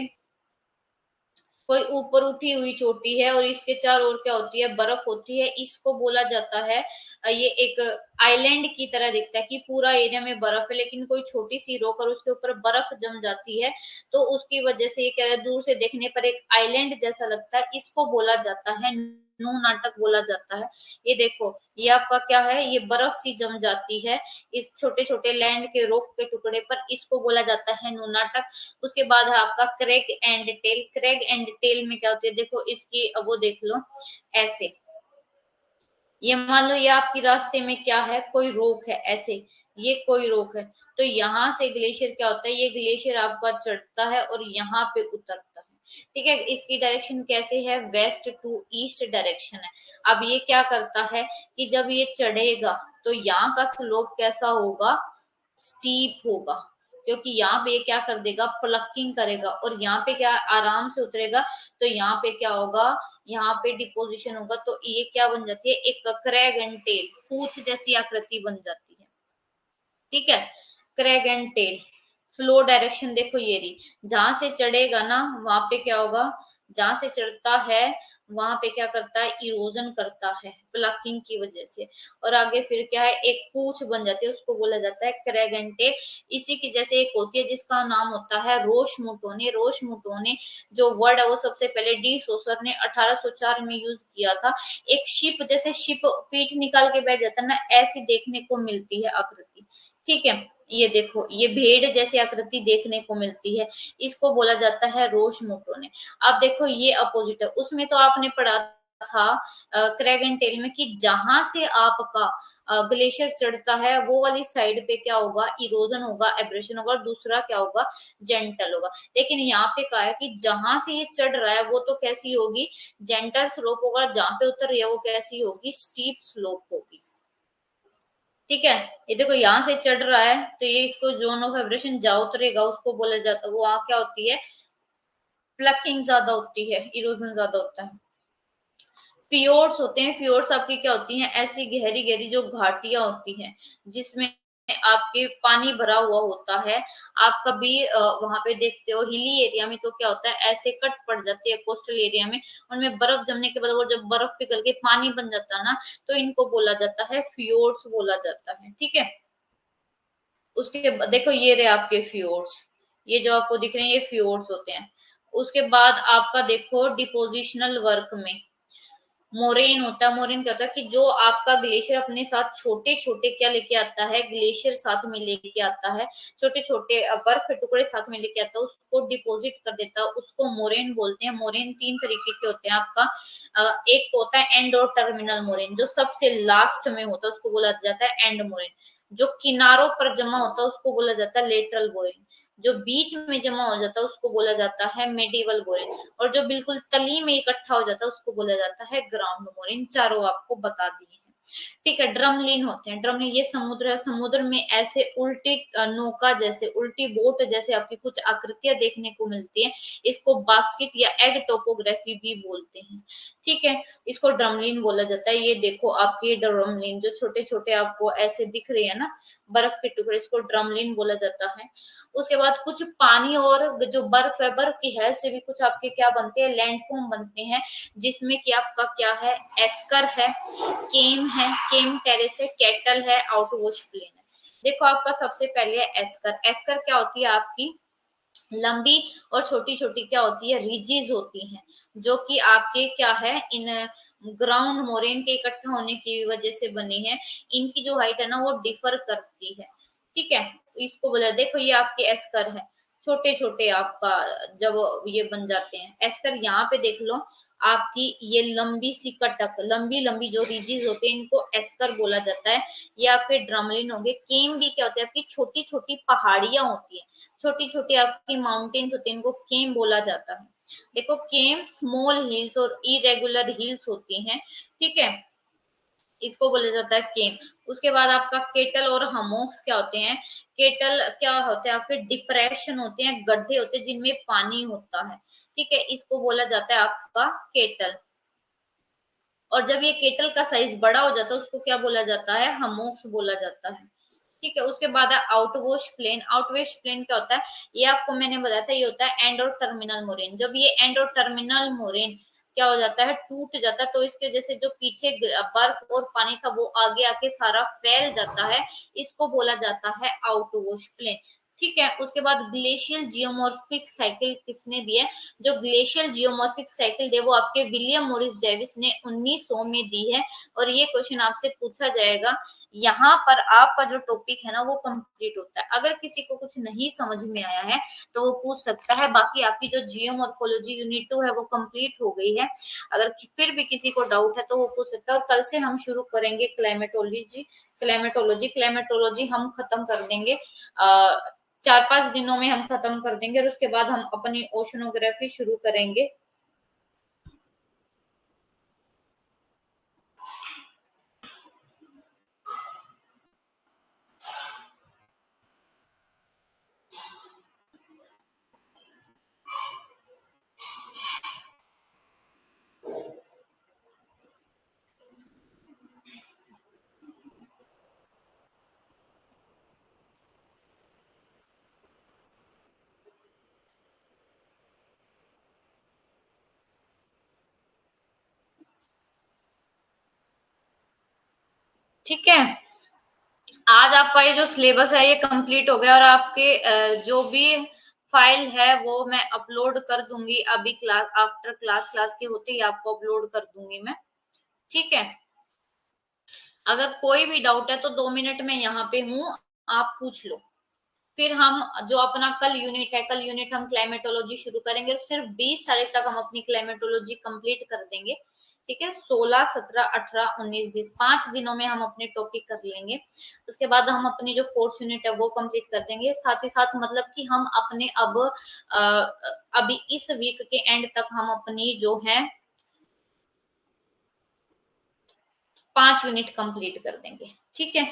कोई ऊपर उठी हुई चोटी है और इसके चारों ओर क्या होती है, बर्फ होती है, इसको बोला जाता है ये एक आइलैंड की तरह दिखता है कि पूरा एरिया में बर्फ है, लेकिन कोई छोटी सी रोक और उसके ऊपर बर्फ जम जाती है, तो उसकी वजह से ये क्या है, दूर से देखने पर एक आइलैंड जैसा लगता है, इसको बोला जाता है नू नाटक बोला जाता है। ये देखो ये आपका क्या है, ये बर्फ सी जम जाती है इस छोटे छोटे लैंड के रोक के टुकड़े पर, इसको बोला जाता है नू नाटक। उसके बाद है आपका crag and tail. Crag and tail में क्या होती है, देखो इसकी वो देख लो ऐसे, ये मान लो ये आपकी रास्ते में क्या है, कोई रोक है ऐसे, ये कोई रोक है, तो यहाँ से ग्लेशियर क्या होता है, ये ग्लेशियर आपका चढ़ता है और यहाँ पे उतरता है, ठीक है। इसकी डायरेक्शन कैसे है, वेस्ट टू ईस्ट डायरेक्शन है। अब ये क्या करता है कि जब ये चढ़ेगा तो यहाँ का स्लोप कैसा होगा, स्टीप होगा, क्योंकि यहाँ पे क्या कर देगा, प्लकिंग करेगा, और यहाँ पे क्या आराम से उतरेगा, तो यहाँ पे क्या होगा, यहाँ पे डिपोजिशन होगा, तो ये क्या बन जाती है, एक क्रैग एंड टेल, पूंछ जैसी आकृति बन जाती है, ठीक है। Crag and tail flow direction देखो ये रही, जहां से चढ़ेगा ना वहां पे क्या होगा, जहां से चढ़ता है वहां पे क्या करता है, इरोजन करता है प्लकिंग की वजह से, और आगे फिर क्या है, एक पूंछ बन जाती है, उसको बोला जाता है क्रैग एंड टेल। इसी की जैसे एक होती है जिसका नाम होता है रोशमुटोने। रोशमुटोने जो वर्ड है वो सबसे पहले डी सोसर ने 1804 में यूज किया था। एक शिप, जैसे शिप पीठ निकाल के बैठ जाता है ना, ऐसी देखने को मिलती है आकृति, ठीक है। ये देखो ये भेड़ जैसी आकृति देखने को मिलती है, इसको बोला जाता है रोशमुटोने। अब देखो ये अपोजिट है, उसमें तो आपने पढ़ा था क्रैग एंड टेल में कि जहां से आपका ग्लेशियर चढ़ता है वो वाली साइड पे क्या होगा, इरोजन होगा, एब्रेशन होगा, और दूसरा क्या होगा, जेंटल होगा। लेकिन यहाँ पे कहा है कि जहां से ये चढ़ रहा है वो तो कैसी होगी, जेंटल स्लोप होगा, जहां पे उतर रही है वो कैसी होगी, स्टीप स्लोप होगी, ठीक है। ये देखो यहाँ से चढ़ रहा है तो ये इसको जोन ऑफ वाइब्रेशन जहाँ उतरेगा उसको बोला जाता है, वो वहां क्या होती है, प्लकिंग ज्यादा होती है, इरोजन ज्यादा होता है। फ्योर्ड्स होते हैं, फ्योर्ड्स आपकी क्या होती हैं, ऐसी गहरी गहरी जो घाटियां होती हैं जिसमें आपके पानी भरा हुआ होता है। आप कभी वहां पे देखते हो हिली एरिया में तो क्या होता है, ऐसे कट पड़ जाती है कोस्टल एरिया में, उनमें बर्फ जमने के बाद वो जब बर्फ पिघल के पानी बन जाता है ना, तो इनको बोला जाता है फ्योर्ड्स बोला जाता है, ठीक है। उसके देखो ये रहे आपके फ्योर्ड्स, ये जो आपको दिख रहे हैं ये फ्योर्ड्स होते हैं। उसके बाद आपका देखो डिपोजिशनल वर्क में मोरेन होता है। मोरेन क्या होता है कि जो आपका ग्लेशियर अपने साथ छोटे छोटे क्या लेके आता है, ग्लेशियर साथ में लेके आता है, छोटे छोटे बर्फ के टुकड़े साथ में लेके आता है, उसको डिपोजिट कर देता है, उसको मोरेन बोलते हैं। मोरेन तीन तरीके के होते हैं आपका, एक तो होता है एंड और टर्मिनल मोरेन, जो सबसे लास्ट में होता है उसको बोला जाता है एंड मोरेन। जो किनारों पर जमा होता है उसको बोला जाता है लेटरल मोरेन। जो बीच में जमा हो जाता है उसको बोला जाता है मेडिवल मोरेन, और जो बिल्कुल तली में इकट्ठा हो जाता है उसको बोला जाता है ग्राउंड मोरेन। चारों आपको बता दिए हैं, ठीक है। ड्रमलिन होते हैं, ड्रमलिन ये समुद्र है, समुद्र में ऐसे उल्टी नौका जैसे, उल्टी बोट जैसे आपकी कुछ आकृतियां देखने को मिलती है, इसको बास्केट या एग टोपोग्राफी भी बोलते हैं, ठीक है। इसको ड्रमलिन बोला जाता है। ये देखो आपके ड्रमलिन जो छोटे छोटे आपको ऐसे दिख रहे हैं ना बर्फ के टुकड़े, इसको ड्रमलिन बोला जाता है। उसके बाद कुछ पानी और जो बर्फ है, बर्फ की हेल से भी कुछ आपके क्या बनते हैं, लैंडफॉर्म बनते हैं, जिसमें कि आपका क्या है, एस्कर है, केम है, केम टेरेस है, कैटल है, आउटवॉश प्लेन है। देखो आपका सबसे पहले है एस्कर। एस्कर क्या होती है आपकी लंबी और छोटी छोटी क्या होती है, रिजीज होती हैं, जो कि आपके क्या है इन ग्राउंड मोरेन के इकट्ठा होने की वजह से बनी है। इनकी जो हाइट है ना वो डिफर करती है, ठीक है। इसको बोला, देखो ये आपके एस्कर है, छोटे छोटे आपका जब ये बन जाते हैं एस्कर, यहाँ पे देख लो आपकी ये लंबी सी कटक, लंबी लंबी जो रिजिज होते हैं इनको एस्कर बोला जाता है। ये आपके ड्रमलिन हो गए। केम भी क्या होते हैं, आपकी छोटी छोटी पहाड़ियां होती है, छोटी छोटी आपकी माउंटेन्स होती है, इनको केम बोला जाता है। देखो केम स्मॉल हिल्स और इरेगुलर हिल्स होती हैं, ठीक है, इसको बोला जाता है केम। उसके बाद आपका केटल और हमोक्स क्या होते हैं, केटल क्या होते हैं आपके डिप्रेशन होते हैं, गड्ढे होते हैं जिनमें पानी होता है, ठीक है, इसको बोला जाता है आपका केटल। और जब ये केटल का साइज बड़ा हो जाता है उसको क्या बोला जाता है, हमोक्स बोला जाता है, ठीक है। उसके बाद है आउटवॉश प्लेन। आउटवॉश प्लेन क्या होता है, ये आपको मैंने बताया था, ये होता है एंड और टर्मिनल मोरेन। जब ये एंड और टर्मिनल मोरेन क्या हो जाता है, टूट जाता है, तो इसके जैसे जो पीछे बर्फ और पानी था वो आगे आके सारा फैल जाता है, इसको बोला जाता है आउटवॉश प्लेन, ठीक है। उसके बाद ग्लेशियल जियोमॉर्फिक साइकिल किसने दी है, जो ग्लेशियल जियोमॉर्फिक साइकिल दी वो आपके विलियम मॉरिस डेविस ने 1900 में दी है। और ये क्वेश्चन आपसे पूछा जाएगा, यहाँ पर आपका जो टॉपिक है ना वो कंप्लीट होता है। अगर किसी को कुछ नहीं समझ में आया है तो वो पूछ सकता है, बाकी आपकी जो जियोमॉर्फोलॉजी यूनिट 2 है वो कंप्लीट हो गई है। अगर फिर भी किसी को डाउट है तो वो पूछ सकता है। और कल से हम शुरू करेंगे क्लाइमेटोलॉजी। क्लाइमेटोलॉजी हम खत्म कर देंगे, 4-5 दिनों में हम खत्म कर देंगे, और उसके बाद हम अपनी ओशनोग्राफी शुरू करेंगे। ठीक है, आज आपका ये जो सिलेबस है ये कंप्लीट हो गया, और आपके जो भी फाइल है वो मैं अपलोड कर दूंगी अभी, क्लास आफ्टर क्लास के होते ही आपको अपलोड कर दूंगी मैं, ठीक है। अगर कोई भी डाउट है तो 2 मिनट में यहाँ पे हूँ, आप पूछ लो। फिर हम जो अपना कल यूनिट है, कल यूनिट हम क्लाइमेटोलॉजी शुरू करेंगे, सिर्फ 20 तारीख तक हम अपनी क्लाइमेटोलॉजी कंप्लीट कर देंगे, ठीक है। 16, 17, 18, 19, 20 5 दिनों में हम अपने टॉपिक कर लेंगे। उसके बाद हम अपनी जो फोर्थ यूनिट है वो कंप्लीट कर देंगे, साथ ही साथ मतलब कि हम अपने अब अभी इस वीक के एंड तक हम अपनी जो है 5 यूनिट कंप्लीट कर देंगे, ठीक है।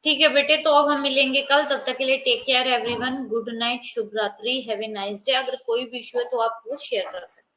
ठीक है बेटे, तो अब हम मिलेंगे कल, तब तक के लिए take care everyone, good night, शुभ रात्रि, हैव ए नाइस डे। अगर कोई भी इशू है तो आप वो शेयर कर सकते हैं।